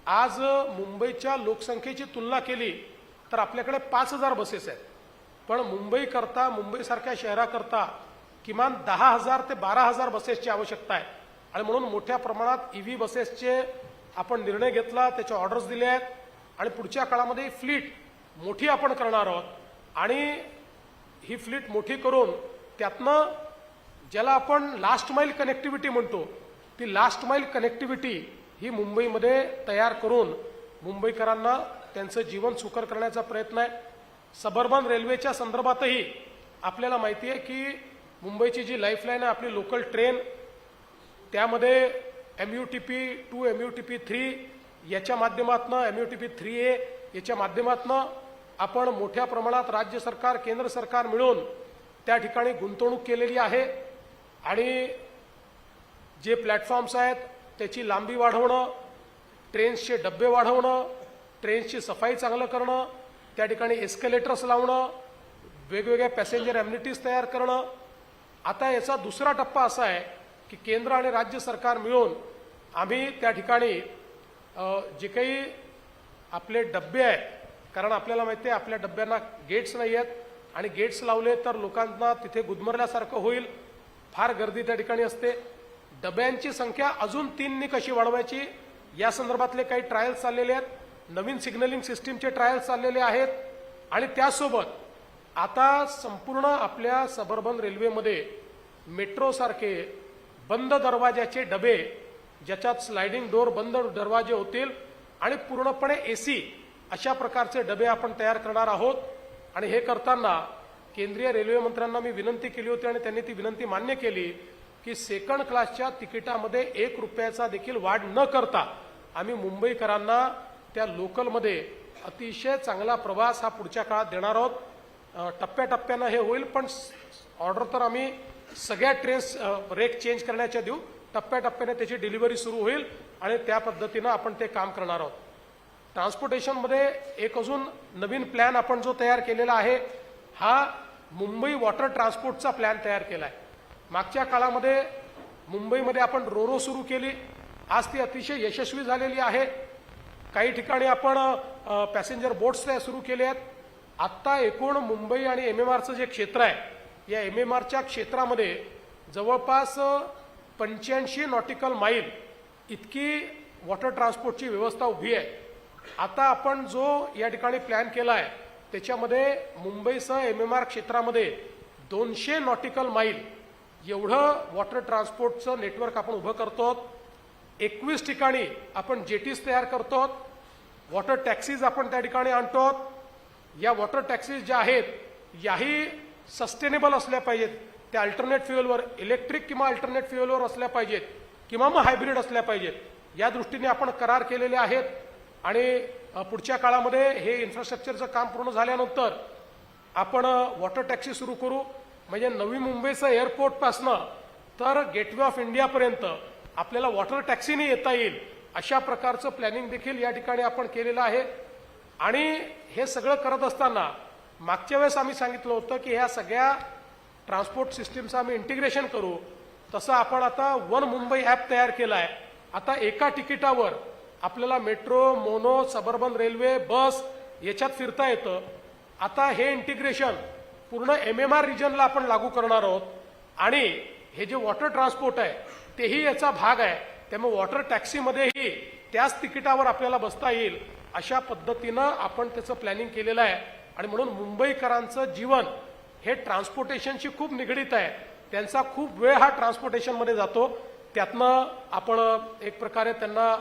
आज मुंबईच्या लोकसंख्येची तुलना केली तर आपल्याकडे 5,000 बसेस आहेत. पण मुंबईसारख्या शहराकरता किमान 10,000 ते 12,000 बसेसची आवश्यकता आहे. आणि म्हणून मोठ्या प्रमाणात EV बसेसचे आपण निर्णय घेतला, त्याचे ऑर्डर्स दिले आहेत आणि पुढच्या काळामध्ये फ्लीट मोठी आपण करणार आहोत. आणि ही फ्लीट मोठी करून त्यातनं ज्याला आपण लास्ट माईल कनेक्टिव्हिटी म्हणतो, ती लास्ट माईल कनेक्टिव्हिटी ही मुंबईमध्ये तयार करून मुंबईकरांना त्यांचं जीवन सुकर करण्याचा प्रयत्न आहे. सबर्बन रेल्वेच्या संदर्भातही आपल्याला माहिती आहे की मुंबईची जी लाईफलाईन आहे आपली लोकल ट्रेन, त्यामध्ये MUTP 2 MUTP 3 याच्या माध्यमातून MUTP 3A याच्या माध्यमातून आपण मोठ्या प्रमाणात राज्य सरकार केंद्र सरकार मिळून त्या ठिकाणी गुंतवणूक केलेली आहे. आणि जे प्लॅटफॉर्म्स आहेत त्याची लांबी वाढवणं, ट्रेन्सचे डब्बे वाढवणं, ट्रेन्सची सफाई चांगलं करणं, त्या ठिकाणी एस्केलेटर्स लावणं, वेगवेगळ्या पॅसेंजर ॲम्युनिटीज तयार करणं. आता याचा दुसरा टप्पा असा आहे की केंद्र आणि राज्य सरकार मिळून आम्ही त्या ठिकाणी जे काही आपले डब्बे आहेत, कारण आपल्याला माहिती आहे आपल्या डब्यांना गेट्स नाही आहेत आणि गेट्स लावले तर लोकांना तिथे गुदमरल्यासारखं होईल, फार गर्दी त्या ठिकाणी असते. डब्यांची संख्या अजून 3 कशी वाढवायची या संदर्भातले काही ट्रायल्स चाललेले आहेत. नवीन सिग्नलिंग सिस्टीमचे ट्रायल्स चाललेले आहेत. आणि त्यासोबत आता संपूर्ण आपल्या सबर्बन रेल्वेमध्ये मेट्रोसारखे बंद दरवाजाचे डबे, ज्याच्यात स्लायडिंग डोअर बंद दरवाजे होतील आणि पूर्णपणे AC अशा प्रकारचे डबे आपण तयार करणार आहोत. आणि हे करताना केंद्रीय रेल्वे मंत्र्यांना मी विनंती केली होती आणि त्यांनी ती विनंती मान्य केली की सेकंड क्लासच्या तिकिटामध्ये 1 रुपयाचा देखील वाढ न करता आम्ही मुंबईकरांना त्या लोकलमध्ये अतिशय चांगला प्रवास हा पुढच्या काळात देणार आहोत. टप्प्याटप्प्यानं हे होईल, पण ऑर्डर तर आम्ही सगळ्या ट्रेन्स रेक चेंज करण्याच्या देऊ. टप्प्याटप्प्याने त्याची डिलिव्हरी सुरू होईल आणि त्या पद्धतीनं आपण ते काम करणार आहोत. ट्रान्सपोर्टेशनमध्ये एक अजून नवीन प्लॅन आपण जो तयार केलेला आहे, हा मुंबई वॉटर ट्रान्सपोर्टचा प्लॅन तयार केला आहे. मागच्या काळामध्ये मुंबईमध्ये आपण रोरो सुरू केली, आज ती अतिशय यशस्वी झालेली आहे. काही ठिकाणी आपण पॅसेंजर बोट्स सुरू केले आहेत. आत्ता एकूण मुंबई आणि MMRचं जे क्षेत्र आहे, या MMRच्या क्षेत्रामध्ये जवळपास 85 नॉटिकल माईल इतकी वॉटर ट्रान्सपोर्टची व्यवस्था उभी आहे. आता आपण जो या ठिकाणी प्लॅन केला आहे त्याच्यामध्ये मुंबईसह MMR क्षेत्रामध्ये 200 नॉटिकल माईल एवढं वॉटर ट्रान्सपोर्टचं नेटवर्क आपण उभं करतो. 21 ठिकाणी आपण जेटीज तयार करतो. वॉटर टॅक्सीज आपण त्या ठिकाणी आणतो. या वॉटर टॅक्सीज ज्या आहेत याही सस्टेनेबल असल्या पाहिजेत, त्या अल्टरनेट फ्युएलवर, इलेक्ट्रिक किंवा अल्टरनेट फ्युएलवर असल्या पाहिजेत किंवा मग हायब्रिड असल्या पाहिजेत. या दृष्टीने आपण करार केलेले आहेत. आणि पुढच्या काळामध्ये हे इन्फ्रास्ट्रक्चरचं काम पूर्ण झाल्यानंतर आपण वॉटर टॅक्सी सुरू करू. म्हणजे नवी मुंबईचं एअरपोर्टपासनं तर गेटवे ऑफ इंडियापर्यंत आपल्याला वॉटर टॅक्सीने येता येईल अशा प्रकारचं प्लॅनिंग देखील या ठिकाणी आपण केलेलं आहे. आणि हे सगळं करत असताना मागच्या वेळेस आम्ही सांगितलं होतं की ह्या सगळ्या ट्रान्सपोर्ट सिस्टीमचं आम्ही इंटिग्रेशन करू. तसं आपण आता वन मुंबई ॲप तयार केलं आहे. आता एका तिकिटावर आपल्याला मेट्रो, मोनो, सबर्बन रेल्वे, बस याच्यात फिरता येतं. आता हे इंटिग्रेशन पूर्ण MMR रिजनला आपण लागू करणार आहोत. आणि हे जे वॉटर ट्रान्सपोर्ट आहे तेही याचा भाग आहे. त्यामुळे वॉटर टॅक्सीमध्येही त्याच तिकिटावर आपल्याला बसता येईल अशा पद्धतीनं आपण त्याचं प्लॅनिंग केलेलं आहे. आणि म्हणून मुंबईकरांचं जीवन हे ट्रान्सपोर्टेशनशी खूप निगडीत आहे. त्यांचा खूप वेळ हा ट्रान्सपोर्टेशनमध्ये जातो. त्यातनं आपण एक प्रकारे त्यांना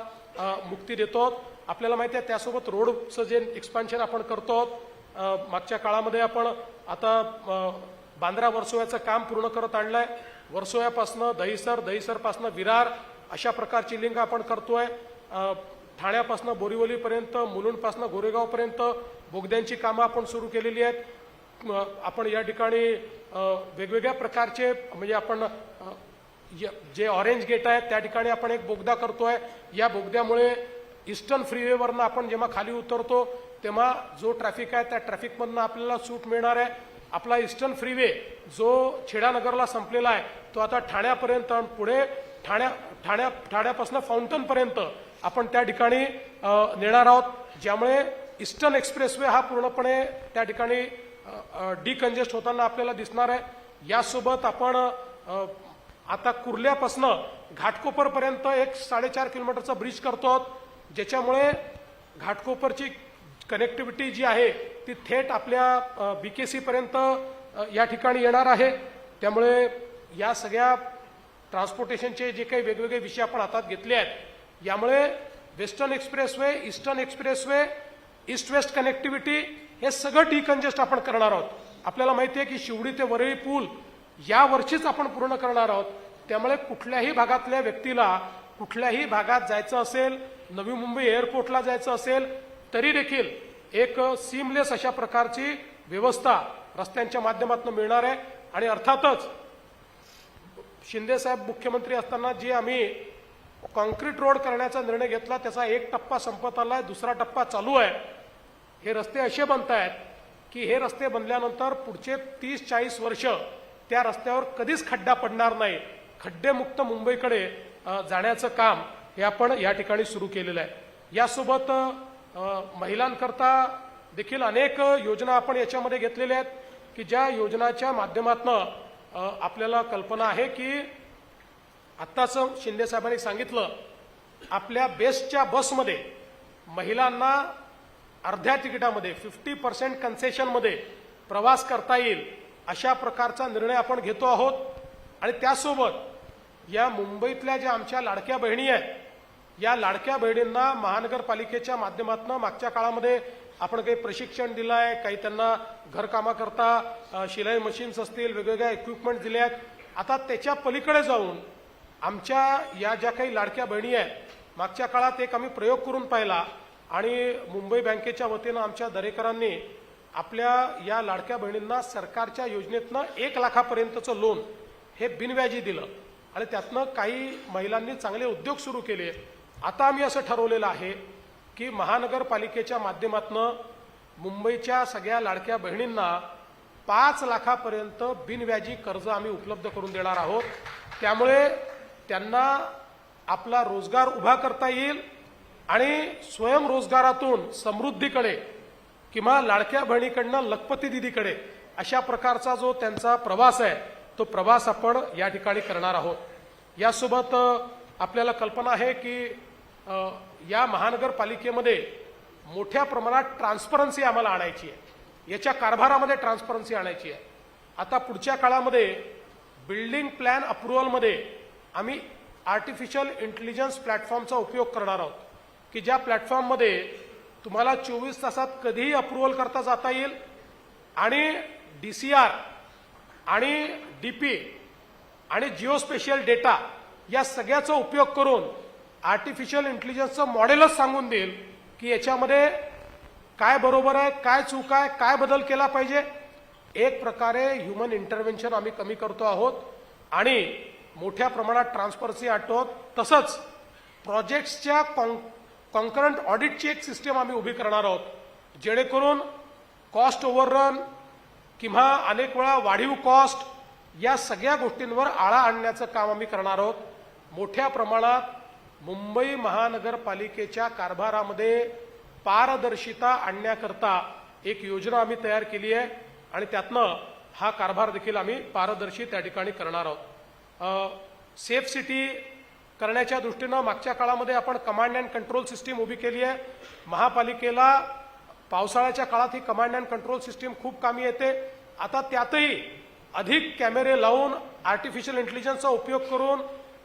मुक्ती देतो. आपल्याला माहिती आहे त्यासोबत रोडचं जे एक्सपान्शन आपण करतो. मागच्या काळामध्ये आपण आता बांद्रा वर्सोव्याचं काम पूर्ण करत आणलंय. वर्सोव्यापासनं दहिसर, दहिसरपासनं विरार अशा प्रकारची लिंक आपण करतोय. ठाण्यापासनं बोरिवलीपर्यंत, मुलुंडपासनं गोरेगावपर्यंत बोगद्यांची कामं आपण सुरू केलेली आहेत. आपण या ठिकाणी वेगवेगळ्या प्रकारचे म्हणजे आपण जे ऑरेंज गेट आहे त्या ठिकाणी आपण एक बोगदा करतोय. या बोगद्यामुळे ईस्टर्न फ्रीवेवरनं आपण जेव्हा खाली उतरतो तेव्हा जो ट्रॅफिक आहे त्या ट्रॅफिकमधनं आपल्याला सूट मिळणार आहे. आपला ईस्टर्न फ्रीवे जो छेडानगरला संपलेला आहे तो आता ठाण्यापर्यंत आणि पुढे ठाण्यापासून फाउंटनपर्यंत आपण त्या ठिकाणी नेणार आहोत. ज्यामुळे ईस्टर्न एक्सप्रेसवे हा पूर्णपणे त्या ठिकाणी डिकंजेस्ट होताना आपल्याला दिसणार आहे. यासोबत आपण आता कुर्ल्यापासनं घाटकोपरपर्यंत एक 4.5 किलोमीटरचा ब्रिज करतो, ज्याच्यामुळे घाटकोपरची कनेक्टिव्हिटी जी आहे ती थेट आपल्या BKC पर्यंत या ठिकाणी येणार आहे. त्यामुळे या सगळ्या ट्रान्सपोर्टेशनचे जे काही वेगवेगळे विषय आपण हातात घेतले आहेत, यामुळे western expressway, eastern expressway, east west connectivity हे सगळं डिकंजेस्ट आपण करणार आहोत. आपल्याला माहिती आहे की शिवडी ते वरळी पूल या वर्षीच आपण पूर्ण करणार आहोत. त्यामुळे कुठल्याही भागातल्या व्यक्तीला कुठल्याही भागात जायचं असेल, नवी मुंबई एअरपोर्टला जायचं असेल, तरी देखील एक सीमलेस अशा प्रकारची व्यवस्था रस्त्यांच्या माध्यमातून मिळणार आहे. आणि अर्थातच शिंदे साहेब मुख्यमंत्री असताना जे आम्ही कॉन्क्रीट रोड करण्याचा निर्णय घेतला, त्याचा एक टप्पा संपत आलाय, दुसरा टप्पा चालू आहे. हे रस्ते असे बनत आहेत की हे रस्ते बनल्यानंतर पुढचे 30-40 वर्ष त्या रस्त्यावर कधीच खड्डा पडणार नाही. खड्डेमुक्त मुंबईकडे जाण्याचं काम हे आपण या ठिकाणी सुरू केलेलं आहे. यासोबत महिलांकरता देखील अनेक योजना आपण याच्यामध्ये घेतलेल्या आहेत की ज्या योजनाच्या माध्यमातून आपल्याला कल्पना आहे की आत्ताच शिंदे साहेबांनी सांगितलं, आपल्या बेस्टच्या बसमध्ये महिलांना अर्ध्या तिकिटामध्ये 50% कन्सेशनमध्ये प्रवास करता येईल अशा प्रकारचा निर्णय आपण घेतो आहोत. आणि त्यासोबत या मुंबईतल्या ज्या आमच्या लाडक्या बहिणी आहेत, या लाडक्या बहिणींना महानगरपालिकेच्या माध्यमातून मागच्या काळामध्ये आपण काही प्रशिक्षण दिलं आहे, काही त्यांना घरकामाकरता शिलाई मशीन्स असतील, वेगवेगळ्या इक्विपमेंट दिले आहेत. आता त्याच्या पलीकडे जाऊन आमच्या या ज्या काही लाडक्या बहिणी आहेत, मागच्या काळात एक आम्ही प्रयोग करून पाहिला आणि मुंबई बँकेच्या वतीनं आमच्या दरेकरांनी आपल्या या लाडक्या बहिणींना सरकारच्या योजनेतनं 1 लाखापर्यंतचं लोन हे बिनव्याजी दिलं आणि त्यातनं काही महिलांनी चांगले उद्योग सुरू केले. आता आम्ही असं ठरवलेलं आहे की महानगरपालिकेच्या माध्यमातून मुंबईच्या सगळ्या लाडक्या बहिणींना 5 लाखापर्यंत बिनव्याजी कर्ज आम्ही उपलब्ध करून देणार आहोत. त्यामुळे त्यांना आपला रोजगार उभा करता येईल आणि स्वयंरोजगारातून समृद्धीकडे किंवा लाडक्या बहिणीकडनं लखपती दिदीकडे अशा प्रकारचा जो त्यांचा प्रवास आहे, तो प्रवास आपण या ठिकाणी करणार आहोत. यासोबत आपल्याला कल्पना आहे की या महानगरपालिकेमध्ये मोठ्या प्रमाणात ट्रान्सपरन्सी आम्हाला आणायची आहे, याच्या कारभारामध्ये ट्रान्सपरन्सी आणायची आहे. आता पुढच्या काळामध्ये बिल्डिंग प्लॅन अप्रुव्हलमध्ये आम्ही आर्टिफिशियल इंटेलिजन्स प्लॅटफॉर्मचा उपयोग करणार आहोत की ज्या प्लॅटफॉर्ममध्ये तुम्हाला 24 तासात कधीही अप्रुव्हल करता जाता येईल आणि DCR आणि DP आणि जिओस्पेशियल डेटा या सगळ्याचा उपयोग करून आर्टिफिशियल इंटेलिजन्सचं मॉडेलच सांगून देईल की याच्यामध्ये काय बरोबर आहे, काय चूक आहे, काय बदल केला पाहिजे. एक प्रकारे ह्युमन इंटरव्हेन्शन आम्ही कमी करतो आहोत आणि मोठ्या प्रमाणात ट्रान्सपरन्सी आणतो. तसंच प्रोजेक्ट्सच्या कॉन्करंट ऑडिटची एक सिस्टीम आम्ही उभी करणार आहोत, जेणेकरून कॉस्ट ओव्हररन किंवा अनेक वेळा वाढीव कॉस्ट या सगळ्या गोष्टींवर आळा आणण्याचं काम आम्ही करणार आहोत. मोठ्या प्रमाणात मुंबई महानगरपालिकेच्या कारभारामध्ये पारदर्शिता आणण्याकरता एक योजना आम्ही तयार केली आहे आणि त्यातनं हा कारभार देखील आम्ही पारदर्शी त्या ठिकाणी करणार आहोत. सेफ सिटी करण्याच्या दृष्टीनं मागच्या काळामध्ये आपण कमांड अँड कंट्रोल सिस्टीम उभी केली आहे. महापालिकेला पावसाळ्याच्या काळात ही कमांड अँड कंट्रोल सिस्टीम खूप कामी येते. आता त्यातही अधिक कॅमेरे लावून आर्टिफिशियल इंटेलिजन्सचा उपयोग करून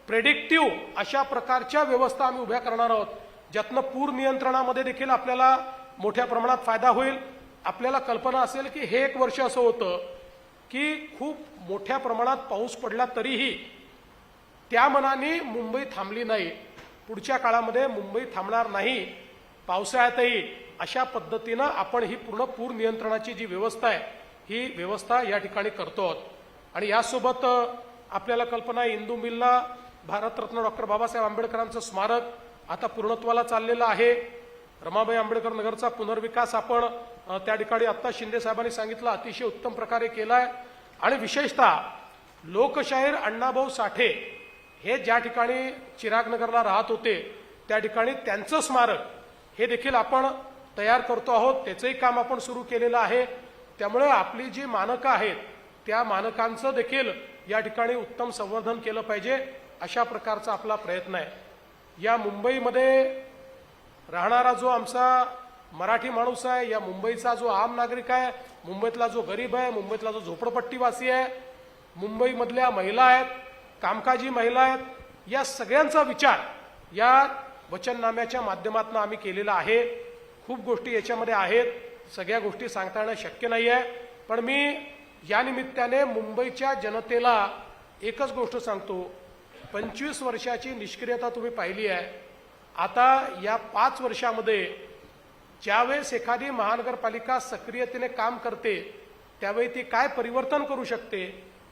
प्रेडिक्टिव्ह अशा प्रकारच्या व्यवस्था आम्ही उभ्या करणार आहोत, ज्यातनं पूर नियंत्रणामध्ये देखील आपल्याला मोठ्या प्रमाणात फायदा होईल. आपल्याला कल्पना असेल की हे एक वर्ष असं होतं की खूप मोठ्या प्रमाणात पाऊस पडला तरीही त्या मनाने मुंबई थांबली नाही. पुढच्या काळामध्ये मुंबई थांबणार नाही. पावसाळ्यातही अशा पद्धतीनं आपण ही पूर्ण पूर नियंत्रणाची जी व्यवस्था आहे ही व्यवस्था या ठिकाणी करतो आहोत. आणि यासोबत आपल्याला कल्पना आहे, इंदू मिलला भारतरत्न डॉक्टर बाबासाहेब आंबेडकरांचं स्मारक आता पूर्णत्वाला चाललेलं आहे. रमाबाई आंबेडकर नगरचा पुनर्विकास आपण त्या ठिकाणी आत्ता शिंदे साहेबांनी सांगितलं अतिशय उत्तम प्रकारे केलाय. आणि विशेषतः लोकशाहीर अण्णाभाऊ साठे हे ज्या ठिकाणी चिरागनगरला राहत होते त्या ठिकाणी त्यांचं स्मारक हे देखील आपण तयार करतो आहोत. त्याचंही काम आपण सुरू केलेलं आहे. त्यामुळे आपली जी मानकं आहेत त्या मानकांचं देखील या ठिकाणी उत्तम संवर्धन केलं पाहिजे, अशा प्रकारचा आपला प्रयत्न आहे. या मुंबईमध्ये राहणारा जो आमचा मराठी माणूस आहे, या मुंबईचा जो आम नागरिक आहे, मुंबईतला जो गरीब आहे, मुंबईतला जो झोपडपट्टीवासी आहे, मुंबईमधल्या महिला आहेत, कामकाजी महिला आहेत, या सगळ्यांचा विचार या वचननाम्याच्या माध्यमातून आम्ही केलेला आहे. खूप गोष्टी याच्यामध्ये आहेत, सगळ्या गोष्टी सांगता येणं शक्य नाही आहे, पण मी या निमित्ताने मुंबईच्या जनतेला एकच गोष्ट सांगतो. 25 वर्षाची निष्क्रियता तुम्ही पाहिली आहे. आता या 5 वर्षामध्ये ज्यावेळेस एखादी महानगरपालिका सक्रियतेने काम करते त्यावेळी ती काय परिवर्तन करू शकते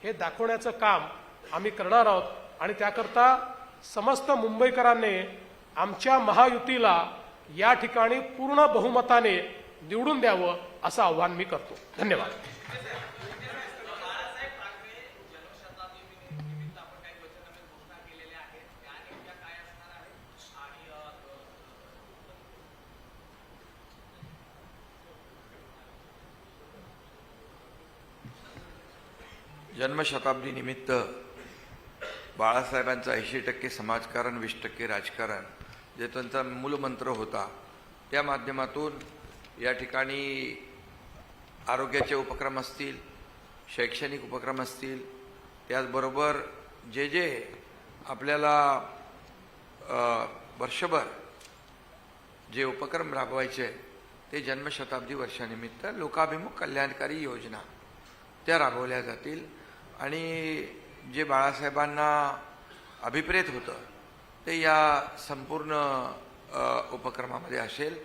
हे दाखवण्याचं काम आम्ही करणार आहोत. आणि त्याकरता समस्त मुंबईकरांनी आमच्या महायुतीला या ठिकाणी पूर्ण बहुमताने निवडून द्यावं असं आव्हान मी करतो. धन्यवाद. जन्मशताब्दी निमित्त बाळासाहेबांचं 80% समाजकारण 20% राजकारण जे त्यांचा मूलमंत्र होता, त्या माध्यमातून या ठिकाणी आरोग्याचे उपक्रम असतील, शैक्षणिक उपक्रम असतील, त्याचबरोबर जे जे आपल्याला वर्षभर जे उपक्रम राबवायचे ते जन्मशताब्दी वर्षानिमित्त लोकाभिमुख कल्याणकारी योजना त्या राबवल्या जातील. आणि जे बाळासाहेबांना अभिप्रेत होतं ते या संपूर्ण उपक्रमामध्ये असेल.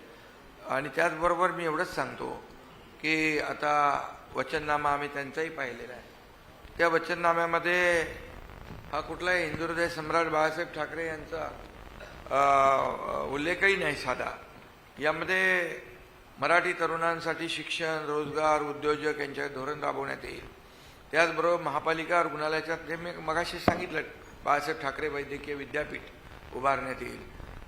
आणि त्याचबरोबर मी एवढंच सांगतो की आता वचननामा आम्ही त्यांचाही पाहिलेला आहे. त्या वचननाम्यामध्ये हा कुठलाही हिंदुहृदय सम्राट बाळासाहेब ठाकरे यांचा उल्लेखही नाही साधा. यामध्ये मराठी तरुणांसाठी शिक्षण, रोजगार, उद्योजक यांच्या धोरण राबवण्यात येईल. त्याचबरोबर महापालिका रुग्णालयाच्या जे मी मगाशी सांगितलं, बाळासाहेब ठाकरे वैद्यकीय विद्यापीठ उभारण्यात येईल.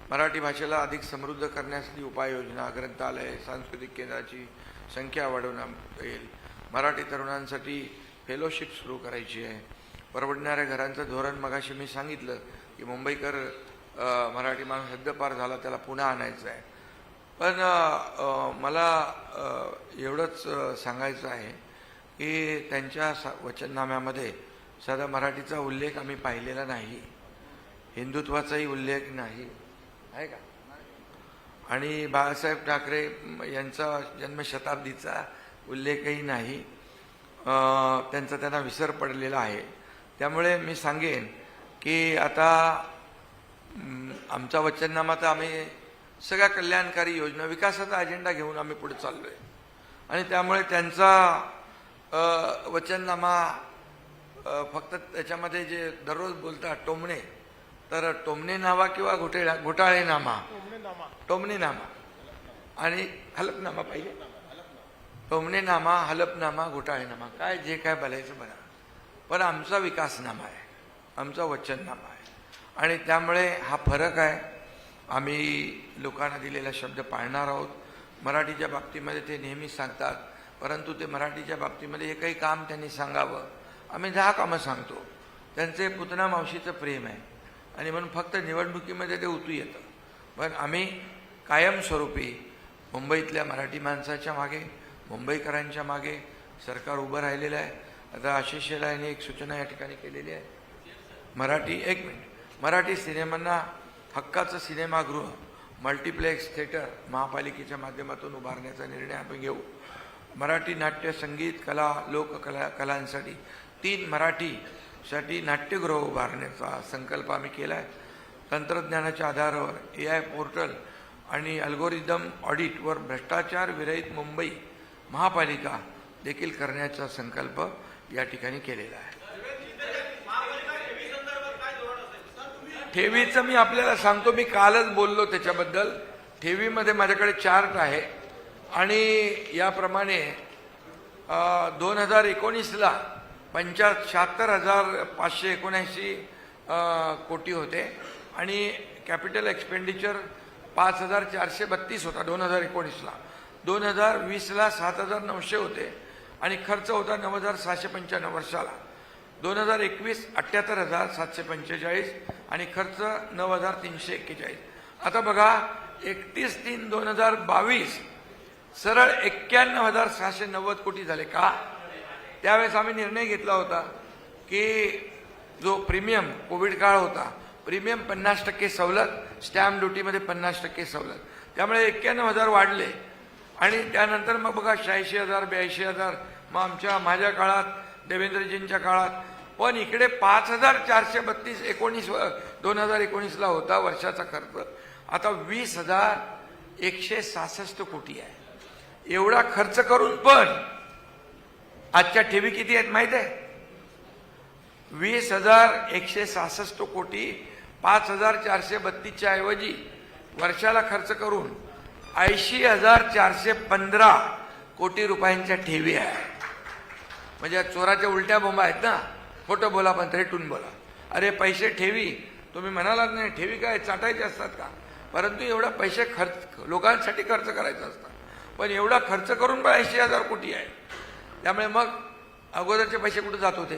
मराठी भाषेला अधिक समृद्ध करण्यासाठी उपाययोजना, ग्रंथालय, सांस्कृतिक केंद्राची संख्या वाढवण्यात येईल. मराठी तरुणांसाठी फेलोशिप सुरू करायची आहे. परवडणाऱ्या घरांचं धोरण मगाशी मी सांगितलं की मुंबईकर मराठी माणूस हद्दपार झाला, त्याला पुन्हा आणायचं आहे. पण मला एवढंच सांगायचं आहे की त्यांच्या वचननाम्यामध्ये साधा मराठीचा उल्लेख आम्ही पाहिलेला नाही, हिंदुत्वाचाही उल्लेख नाही आहे का. आणि बाळासाहेब ठाकरे यांचा जन्मशताब्दीचा उल्लेखही नाही. त्यांचा त्यांना विसर पडलेला आहे. त्यामुळे मी सांगेन की आता आमचा वचननामा तर आम्ही सगळ्या कल्याणकारी योजना, विकासाचा अजेंडा घेऊन आम्ही पुढे चाललो आहे. आणि त्यामुळे त्यांचा वचननामा फक्त त्याच्यामध्ये जे दररोज बोलतात टोमणे, तर टोमणे नामा किंवा घोटाळेनामा, टोमणेनामा आणि हलफनामा पाहिजे. टोमणेनामा, हलफनामा, घोटाळेनामा, काय जे काय बोलायचं बघा. पण आमचा विकासनामा आहे, आमचा वचननामा आहे. आणि त्यामुळे हा फरक आहे. आम्ही लोकांना दिलेला शब्द पाळणार आहोत. मराठीच्या बाबतीमध्ये ते नेहमी सांगतात, परंतु ते मराठीच्या बाबतीमध्ये एकही काम त्यांनी सांगावं, आम्ही 10 कामं सांगतो. त्यांचे पुतना मावशीचं प्रेम आहे आणि म्हणून फक्त निवडणुकीमध्ये ते उतू येतं. पण आम्ही कायमस्वरूपी मुंबईतल्या मराठी माणसाच्या मागे, मुंबईकरांच्या मागे सरकार उभं राहिलेलं आहे. आता आशिष शेलार यांनी एक सूचना या ठिकाणी केलेली आहे. मराठी सिनेमांना हक्काचं सिनेमागृह, मल्टिप्लेक्स थिएटर महापालिकेच्या माध्यमातून उभारण्याचा निर्णय आम्ही घेऊ. मराठी नाट्य, संगीत, कला, कलांसाठी 3 मराठीसाठी नाट्यगृह उभारण्याचा संकल्प आम्ही केला आहे. तंत्रज्ञानाच्या आधारावर AI पोर्टल आणि अल्गोरिदम ऑडिटवर भ्रष्टाचार विरहित मुंबई महापालिका देखील करण्याचा संकल्प या ठिकाणी केलेला आहे. ठेवीचं मी आपल्याला सांगतो, मी कालच बोललो त्याच्याबद्दल. ठेवीमध्ये माझ्याकडे चार्ट आहे आणि याप्रमाणे 2019ला 76,579 कोटी होते आणि कॅपिटल एक्सपेंडिचर 5,432 होता 2019ला. 2020ला 7,900 होते आणि खर्च होता 9,695 वर्षाला. 2021 78,745 आणि खर्च 9,341. आता बघा 31/3/2022 सरळ 91,690 कोटी झाले. का? त्यावेळेस आम्ही निर्णय घेतला होता की जो प्रीमियम कोविड काळ होता, प्रीमियम 50% सवलत, स्टॅम्प ड्युटीमध्ये 50% सवलत, त्यामुळे 91,000 वाढले. आणि त्यानंतर मग बघा 86,000, 82,000, मग माझ्या काळात, देवेंद्रजींच्या काळात. पण इकडे 5,432 2019ला होता वर्षाचा खर्च, आता 20,166 कोटी आहे. एवढा खर्च करून पण आजच्या ठेवी किती आहेत माहित आहे? 20,166 कोटी 5,432च्या ऐवजी वर्षाला खर्च करून 80,415 कोटी रुपयांच्या ठेवी आहे. म्हणजे चोराच्या उलट्या बोंबा आहेत ना. खोटं बोला पण रेटून बोला. अरे पैसे ठेवी, तुम्ही म्हणालात नाही ठेवी काय चाटायचे असतात का? परंतु एवढा पैसे लोकांसाठी खर्च करायचा असतात. पण एवढा खर्च करून पण 80,000 कोटी आहे. त्यामुळे मग अगोदरचे पैसे कुठे जात होते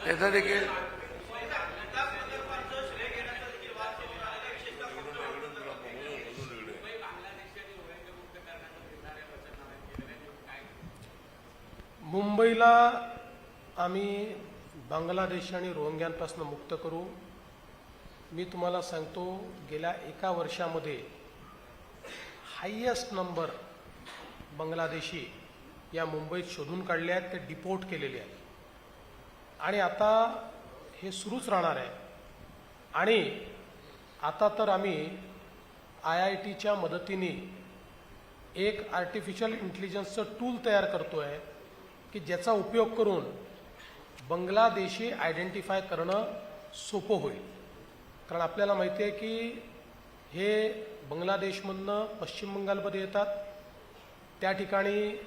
त्याचा देखील मुंबईला आम्ही बांगलादेश आणि रोहिंग्यांपासून मुक्त करू. मी तुम्हाला सांगतो, गेल्या एका वर्षामध्ये हायेस्ट नंबर बांगलादेशी या मुंबईत शोधून काढले आहेत, ते डिपोर्ट केलेले आहेत. आणि आता हे सुरूच राहणार आहे. आणि आता तर आम्ही IITच्या मदतीने एक आर्टिफिशियल इंटेलिजन्सचं टूल तयार करतो आहे की ज्याचा उपयोग करून बांगलादेशी आयडेंटिफाय करणं सोपं होईल. कारण आपल्याला माहिती आहे की हे बांगलादेशमधनं पश्चिम बंगालमध्ये येतात, त्या ठिकाणी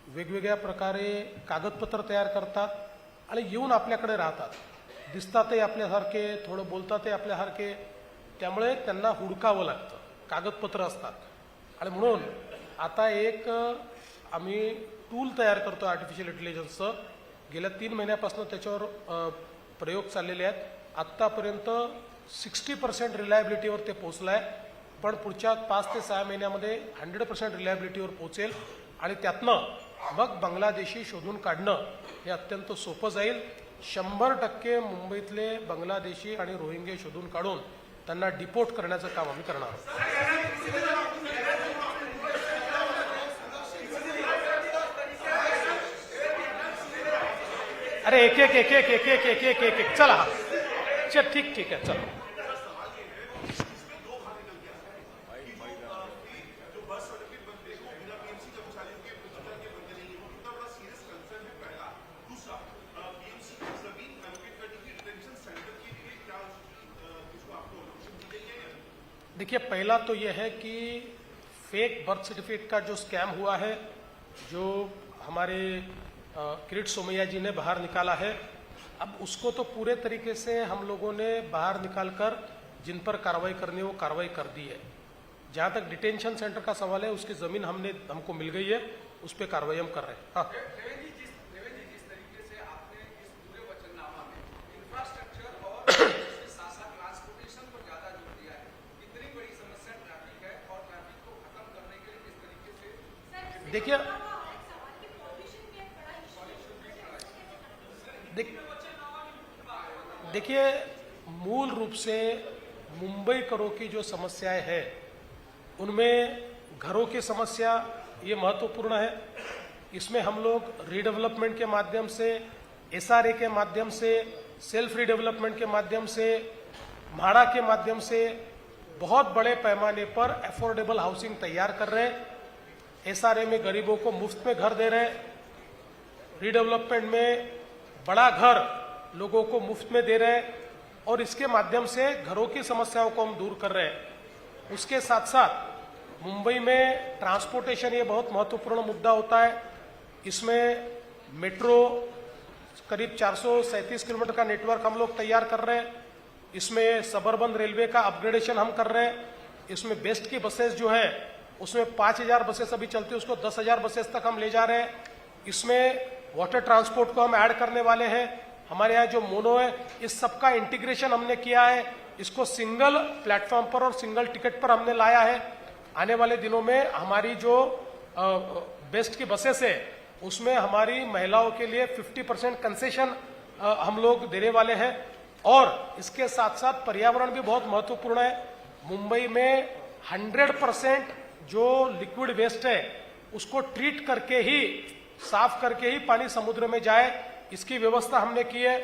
वेगवेगळ्या प्रकारे कागदपत्र तयार करतात आणि येऊन आपल्याकडे राहतात. दिसतातही आपल्यासारखे, थोडं बोलतातही आपल्यासारखे, त्यामुळे त्यांना हुडकावं लागतं, कागदपत्र असतात. आणि म्हणून आता एक आम्ही टूल तयार करतो आर्टिफिशियल इंटेलिजन्सचं. गेल्या 3 महिन्यापासून त्याच्यावर प्रयोग चाललेले आहेत. आत्तापर्यंत 60% रिलायबिलिटीवर ते पोहोचलं आहे, पण पुढच्या 5 ते 6 महिन्यामध्ये 100% रिलायबिलिटीवर पोहोचेल. आणि त्यातनं मग बांगलादेशी शोधून काढणं हे अत्यंत सोपं जाईल. 100% मुंबईतले बांगलादेशी आणि रोहिंगे शोधून काढून त्यांना डिपोर्ट करण्याचं काम आम्ही करणार आहोत. अरे एक एक एक एक एक एक एक एक एक एक चला. अच्छा ठीक ठीक है चलो. देखिए, पहला तो यह है कि फेक बर्थ सर्टिफिकेट का जो स्कैम हुआ है, जो हमारे किरीट सोमैया जी ने बाहर निकाला है, अब उसको तो पूरे तरीके से हम लोगों ने बाहर निकालकर जिन पर कार्रवाई करनी है वो कार्रवाई कर दी है. जहाँ तक डिटेंशन सेंटर का सवाल है, उसकी ज़मीन हमको मिल गई है, उस पर कार्रवाई हम कर रहे हैं. हाँ, देखिए देखिए मूल रूप से मुंबई करों की जो समस्याएं हैं, उनमें घरों की समस्या ये महत्वपूर्ण है. इसमें हम लोग रीडेवलपमेंट के माध्यम से, SRA के माध्यम से, सेल्फ रीडेवलपमेंट के माध्यम से, म्हाड़ा के माध्यम से बहुत बड़े पैमाने पर अफोर्डेबल हाउसिंग तैयार कर रहे हैं. SRA में गरीबों को मुफ्त में घर दे रहे हैं, रीडेवलपमेंट में बड़ा घर लोगों को मुफ्त में दे रहे हैं, और इसके माध्यम से घरों की समस्याओं को हम दूर कर रहे हैं. उसके साथ साथ मुंबई में ट्रांसपोर्टेशन ये बहुत महत्वपूर्ण मुद्दा होता है. इसमें मेट्रो करीब 437 किलोमीटर का नेटवर्क हम लोग तैयार कर रहे हैं. इसमें सबर्बन रेलवे का अपग्रेडेशन हम कर रहे हैं. इसमें बेस्ट की बसेस जो है, उसमें 5,000 बसेस अभी चलती है, उसको 10,000 बसेस तक हम ले जा रहे हैं. इसमें वाटर ट्रांसपोर्ट को हम ऐड करने वाले हैं. हमारे यहाँ जो मोनो है, इस सबका इंटीग्रेशन हमने किया है. इसको सिंगल प्लेटफॉर्म पर और सिंगल टिकट पर हमने लाया है. आने वाले दिनों में हमारी जो बेस्ट की बसेस है, उसमें हमारी महिलाओं के लिए 50% कंसेशन हम लोग देने वाले हैं। और इसके साथ साथ पर्यावरण भी बहुत महत्वपूर्ण है। मुंबई में 100% जो लिक्विड वेस्ट है उसको ट्रीट करके ही, साफ करके ही पानी समुद्र में जाए, इसकी व्यवस्था हमने की है।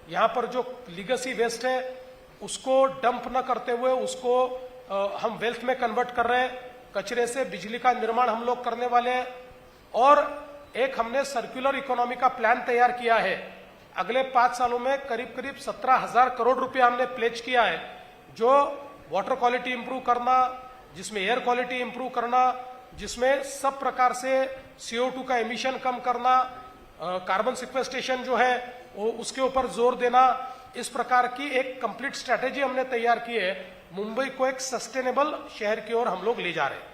यहाँ पर जो लीगेसी वेस्ट है उसको डंप न करते हुए उसको हम वेल्थ में कन्वर्ट कर रहे हैं। कचरे से बिजली का निर्माण हम लोग करने वाले हैं। और एक हमने सर्कुलर इकोनॉमी का प्लान तैयार किया है। अगले 5 सालों में करीब करीब 17,000 करोड़ रुपया हमने प्लेज किया है, जो वाटर क्वालिटी इंप्रूव करना, जिसमें एयर क्वालिटी इंप्रूव करना, जिसमें सब प्रकार से CO2 का एमिशन कम करना, कार्बन सिक्वेस्ट्रेशन जो है वो उसके ऊपर जोर देना, इस प्रकार की एक कंप्लीट स्ट्रैटेजी हमने तैयार की है। मुंबई को एक सस्टेनेबल शहर की ओर हम लोग ले जा रहे हैं।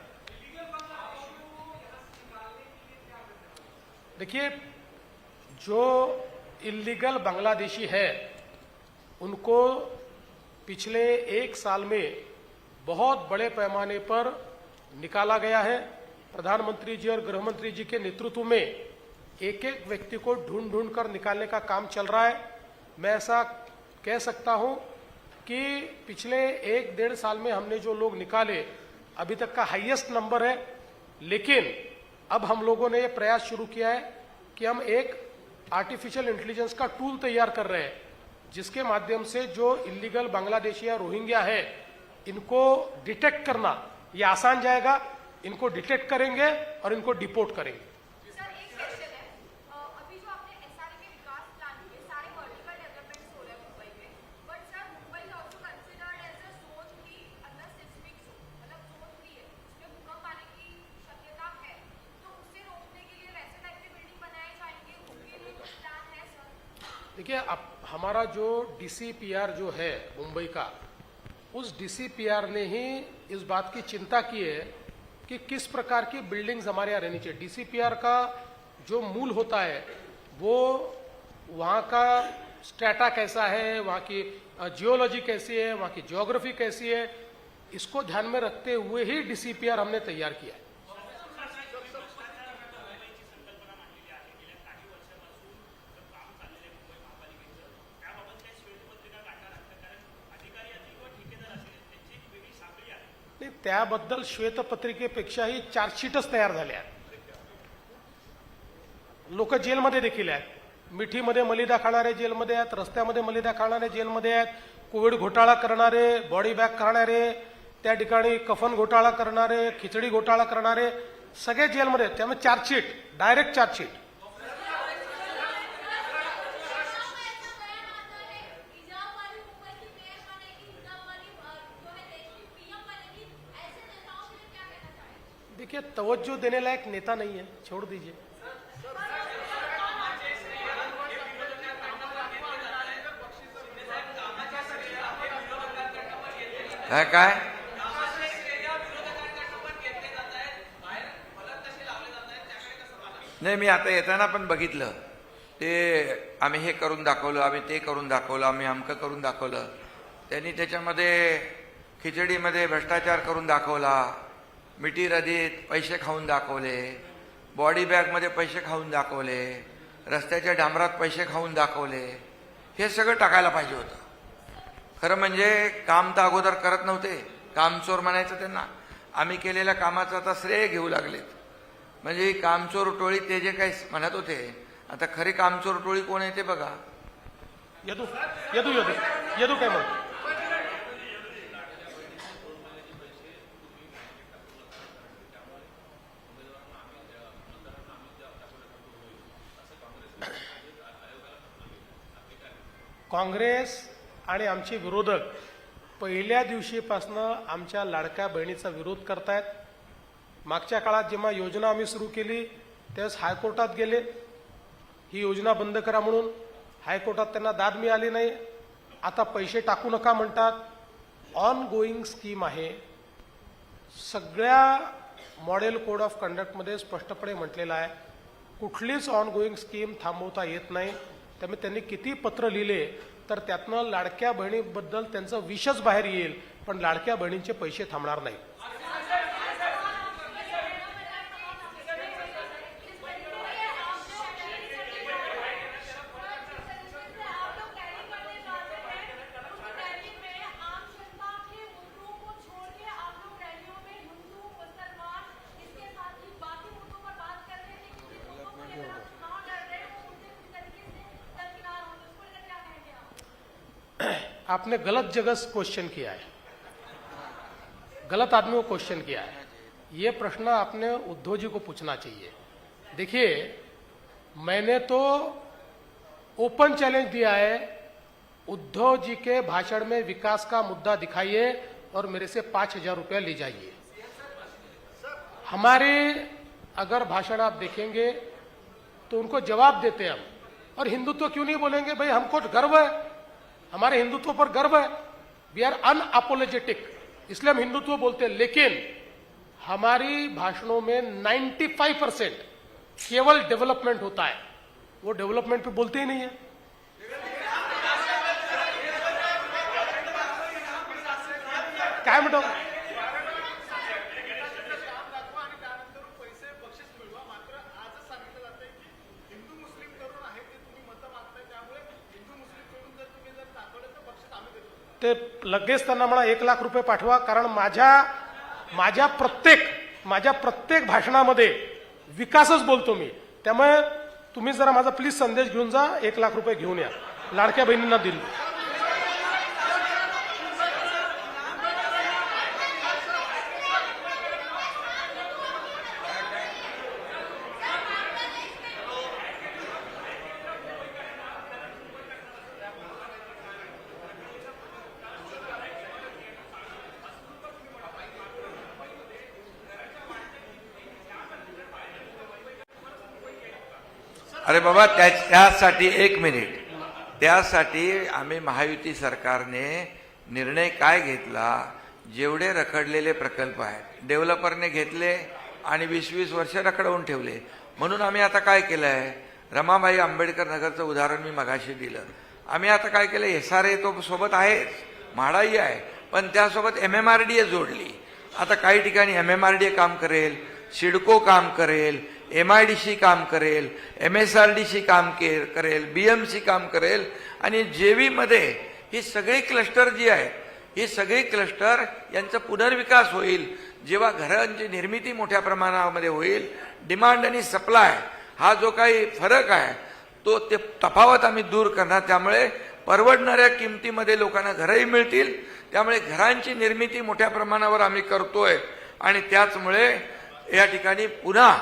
देखिए, जो इलीगल बांग्लादेशी है उनको पिछले 1 साल में बहुत बड़े पैमाने पर निकाला गया है। प्रधानमंत्री जी और गृह मंत्री जी के नेतृत्व में एक एक व्यक्ति को ढूंढ ढूंढ कर निकालने का काम चल रहा है। मैं ऐसा कह सकता हूं कि पिछले 1-1.5 साल में हमने जो लोग निकाले, अभी तक का हाईएस्ट नंबर है। लेकिन अब हम लोगों ने ये प्रयास शुरू किया है कि हम एक आर्टिफिशियल इंटेलिजेंस का टूल तैयार कर रहे हैं, जिसके माध्यम से जो इलीगल बांग्लादेशी या रोहिंग्या है इनको डिटेक्ट करना ये आसान जाएगा। इनको डिटेक्ट करेंगे और इनको डिपोर्ट करेंगे। सर, एक क्वेश्चन है, अभी जो आपने SRA के विकास प्लान किए, सारे वर्टिकल डेवलपमेंट्स हो रहे हैं मुंबई में, but sir Mumbai is also considered as a zone 3 under seismic Joan, मतलब जोन 3 है, उसमें भूकंप आने की शक्यता है। तो उसे रोकने के लिए वैसे टाइप के बिल्डिंग बनाए जाएंगे, उनके लिए कुछ प्लान है सर? देखिए, अब हमारा जो DCPR जो है मुंबई का, उस DCPR ने ही इस बात की चिंता की है कि किस प्रकार की बिल्डिंग्स हमारे यहाँ रहनी चाहिए। DCPR का जो मूल होता है वो वहाँ का स्ट्रेटा कैसा है, वहाँ की जियोलॉजी कैसी है, वहाँ की ज्योग्राफी कैसी है, इसको ध्यान में रखते हुए ही DCPR हमने तैयार किया है। नाही, त्याबद्दल श्वेतपत्रिकेपेक्षाही चार्जशीटच तयार झाले आहेत। लोक जेलमध्ये देखील आहेत। मिठीमध्ये मलिदा खाणारे जेलमध्ये आहेत, रस्त्यामध्ये मलिदा खाणारे जेलमध्ये आहेत, कोविड घोटाळा करणारे, बॉडी बॅग करणारे, त्या ठिकाणी कफन घोटाळा करणारे, खिचडी घोटाळा करणारे सगळे जेलमध्ये आहेत। त्यामुळे चार्जशीट, डायरेक्ट चार्जशीट। देखिए, तवज्जो देने लायक नेता नहीं है, छोड़ दीजिए। है काय? नाही, मी आता येताना पण बघितलं ते, आम्ही हे करून दाखवलं, आम्ही ते करून दाखवलं, आम्ही अमकं करून दाखवलं। त्यांनी त्याच्यामध्ये खिचडीमध्ये भ्रष्टाचार करून दाखवला, मिठी रदीत पैसे खाऊन दाखवले, बॉडी बॅगमध्ये पैसे खाऊन दाखवले, रस्त्याच्या डांबरात पैसे खाऊन दाखवले। हे सगळं टाकायला पाहिजे होतं। खरं म्हणजे काम तर अगोदर करत नव्हते, कामचोर म्हणायचं त्यांना। आम्ही केलेल्या कामाचं आता श्रेय घेऊ लागलेत। म्हणजे ही कामचोर टोळी ते जे काही म्हणत होते, आता खरी कामचोर टोळी कोण आहे ते बघा। यदू यदू यदू यदू काय म्हणतो? काँग्रेस आणि आमचे विरोधक पहिल्या दिवशीपासनं आमच्या लाडक्या बहिणीचा विरोध करतायत। मागच्या काळात जेव्हा योजना आम्ही सुरू केली त्यावेळेस हायकोर्टात गेले, ही योजना बंद करा म्हणून। हायकोर्टात त्यांना दाद मिळाली नाही। आता पैसे टाकू नका म्हणतात। ऑन गोईंग स्कीम आहे। सगळ्या मॉडेल कोड ऑफ कंडक्टमध्ये स्पष्टपणे म्हटलेलं आहे कुठलीच ऑन गोईंग स्कीम थांबवता येत नाही। त्यामुळे त्यांनी किती पत्र लिहिले तर त्यातनं लाडक्या बहिणीबद्दल त्यांचं विषच बाहेर येईल, पण लाडक्या बहिणींचे पैसे थांबणार नाही। आपने गलत जगह क्वेश्चन किया है, गलत आदमी को क्वेश्चन किया है। ये प्रश्न आपने उद्धव जी को पूछना चाहिए। देखिए, मैंने तो ओपन चैलेंज दिया है, उद्धव जी के भाषण में विकास का मुद्दा दिखाइए और मेरे से 5,000 रुपया ले जाइए। हमारे अगर भाषण आप देखेंगे तो उनको जवाब देते हैं हम। और हिंदुत्व क्यों नहीं बोलेंगे? भाई हमको गर्व है, हमारे हिंदुत्व पर गर्व है, वी आर अनअपोलोजेटिक, इसलिए हम हिंदुत्व बोलते हैं। लेकिन हमारी भाषणों में 95% केवल डेवलपमेंट होता है, वो डेवलपमेंट पे बोलते ही नहीं है। काय म्हणतो? ते लगेच त्यांना म्हणा 1,00,000 रुपये पाठवा, कारण माझ्या प्रत्येक भाषणामध्ये विकासच बोलतो मी। त्यामुळे तुम्ही जरा माझा प्लीज संदेश घेऊन जा, 1,00,000 रुपये घेऊन या, लाडक्या बहिणींना दिल। अरे बाबा, त्यासाठी एक मिनिट, त्यासाठी आम्ही महायुती सरकारने निर्णय काय घेतला, जेवढे रखडलेले प्रकल्प आहेत डेव्हलपरने घेतले आणि 20-20 वर्ष रखडवून ठेवले। म्हणून आम्ही आता काय केलंय, रमाबाई आंबेडकर नगरचं उदाहरण मी मगाशी दिलं, आम्ही आता काय केलं, SRA तो सोबत आहेच, म्हाडाही आहे, पण त्यासोबत MMRDA जोडली। आता काही ठिकाणी MMRDA काम करेल, सिडको काम करेल, MIDC काम करेल, MSRDC काम करेल, BMC काम करेल, आणि JV मध्ये ही सगळी क्लस्टर जी आहे, ही सगळी क्लस्टर यांचा पुनर्विकास होईल। जेव्हा घरांची निर्मिती मोठ्या प्रमाणामध्ये होईल, डिमांड आणि सप्लाय हा जो काही फरक आहे तो ते तफावत आम्ही दूर करणार। त्यामुळे परवडणाऱ्या किमतीमध्ये लोकांना घरही मिळतील, त्यामुळे घरांची निर्मिती मोठ्या प्रमाणावर आम्ही करतोय। आणि त्याचमुळे या ठिकाणी पुन्हा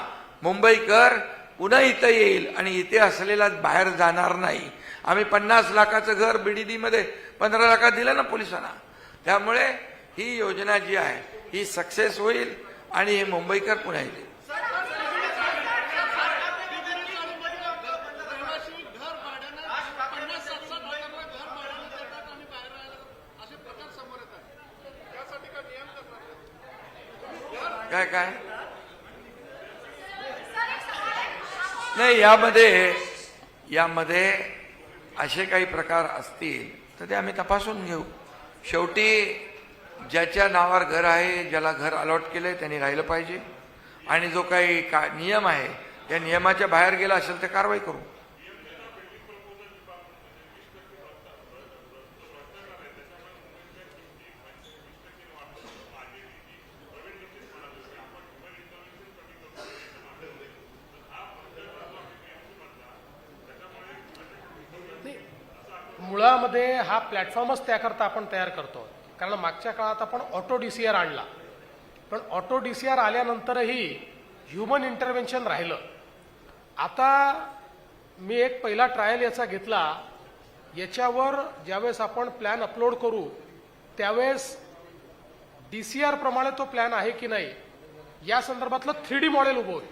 मुंबईकर पुन्हा इथं येईल आणि इथे असलेला बाहेर जाणार नाही। आम्ही 50 लाखाचं घर BDD मध्ये 15 लाखात दिलं ना पोलिसांना। त्यामुळे ही योजना जी आहे ही सक्सेस होईल आणि हे मुंबईकर पुन्हा येतील। काय नाही, यामध्ये असे काही प्रकार असतील तर ते आम्ही तपासून घेऊ। शेवटी ज्याच्या नावावर घर आहे, ज्याला घर अलॉट केलंय त्यांनी राहिलं पाहिजे, आणि जो काही नियम आहे त्या नियमाच्या बाहेर गेला असेल तर कारवाई करू। मुळामध्ये हा प्लॅटफॉर्मच त्याकरता आपण तयार करतो, कारण मागच्या काळात आपण ऑटो DCR आणला, पण ऑटो DCR आल्यानंतरही ह्युमन इंटरव्हेन्शन राहिलं। आता मी एक पहिला ट्रायल याचा घेतला, याच्यावर ज्यावेळेस आपण प्लॅन अपलोड करू त्यावेळेस DCR प्रमाणे तो प्लॅन आहे की नाही या संदर्भातलं 3D मॉडेल उभं होईल,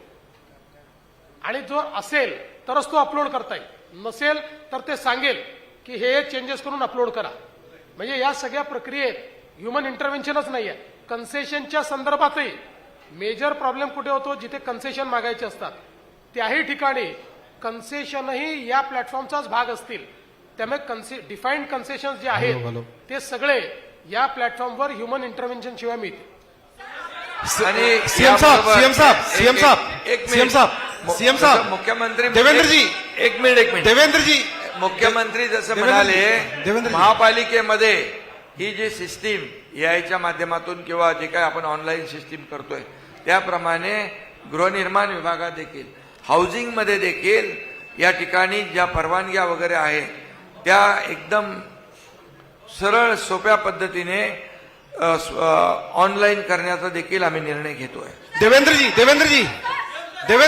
आणि जो असेल तरच तो अपलोड करता येईल, नसेल तर ते सांगेल की हे चेंजेस करून अपलोड करा। म्हणजे या सगळ्या प्रक्रियेत ह्युमन इंटरव्हेन्शनच नाही आहे। कन्सेशनच्या संदर्भातही मेजर प्रॉब्लेम कुठे होतो, जिथे कन्सेशन मागायचे असतात त्याही ठिकाणी कन्सेशनही या प्लॅटफॉर्मचाच भाग असतील। त्यामुळे डिफाईन्ड कन्सेशन जे आहेत ते सगळे या प्लॅटफॉर्मवर ह्युमन इंटरव्हेन्शन शिवाय मिळतील। आणि सीएम साहब मुख्यमंत्री देवेंद्रजी एक मिनिट देवेंद्रजी मुख्यमंत्री जसं म्हणाले, महापालिकेमध्ये ही जी सिस्टीम याच्या माध्यमातून किंवा जे काही आपण ऑनलाईन सिस्टीम करतोय त्याप्रमाणे गृहनिर्माण विभागात देखील, हाऊसिंग मध्ये देखील या ठिकाणी ज्या परवानग्या वगैरे आहेत त्या एकदम सरळ सोप्या पद्धतीने ऑनलाईन करण्याचा देखील आम्ही निर्णय घेतोय. देवेंद्र जी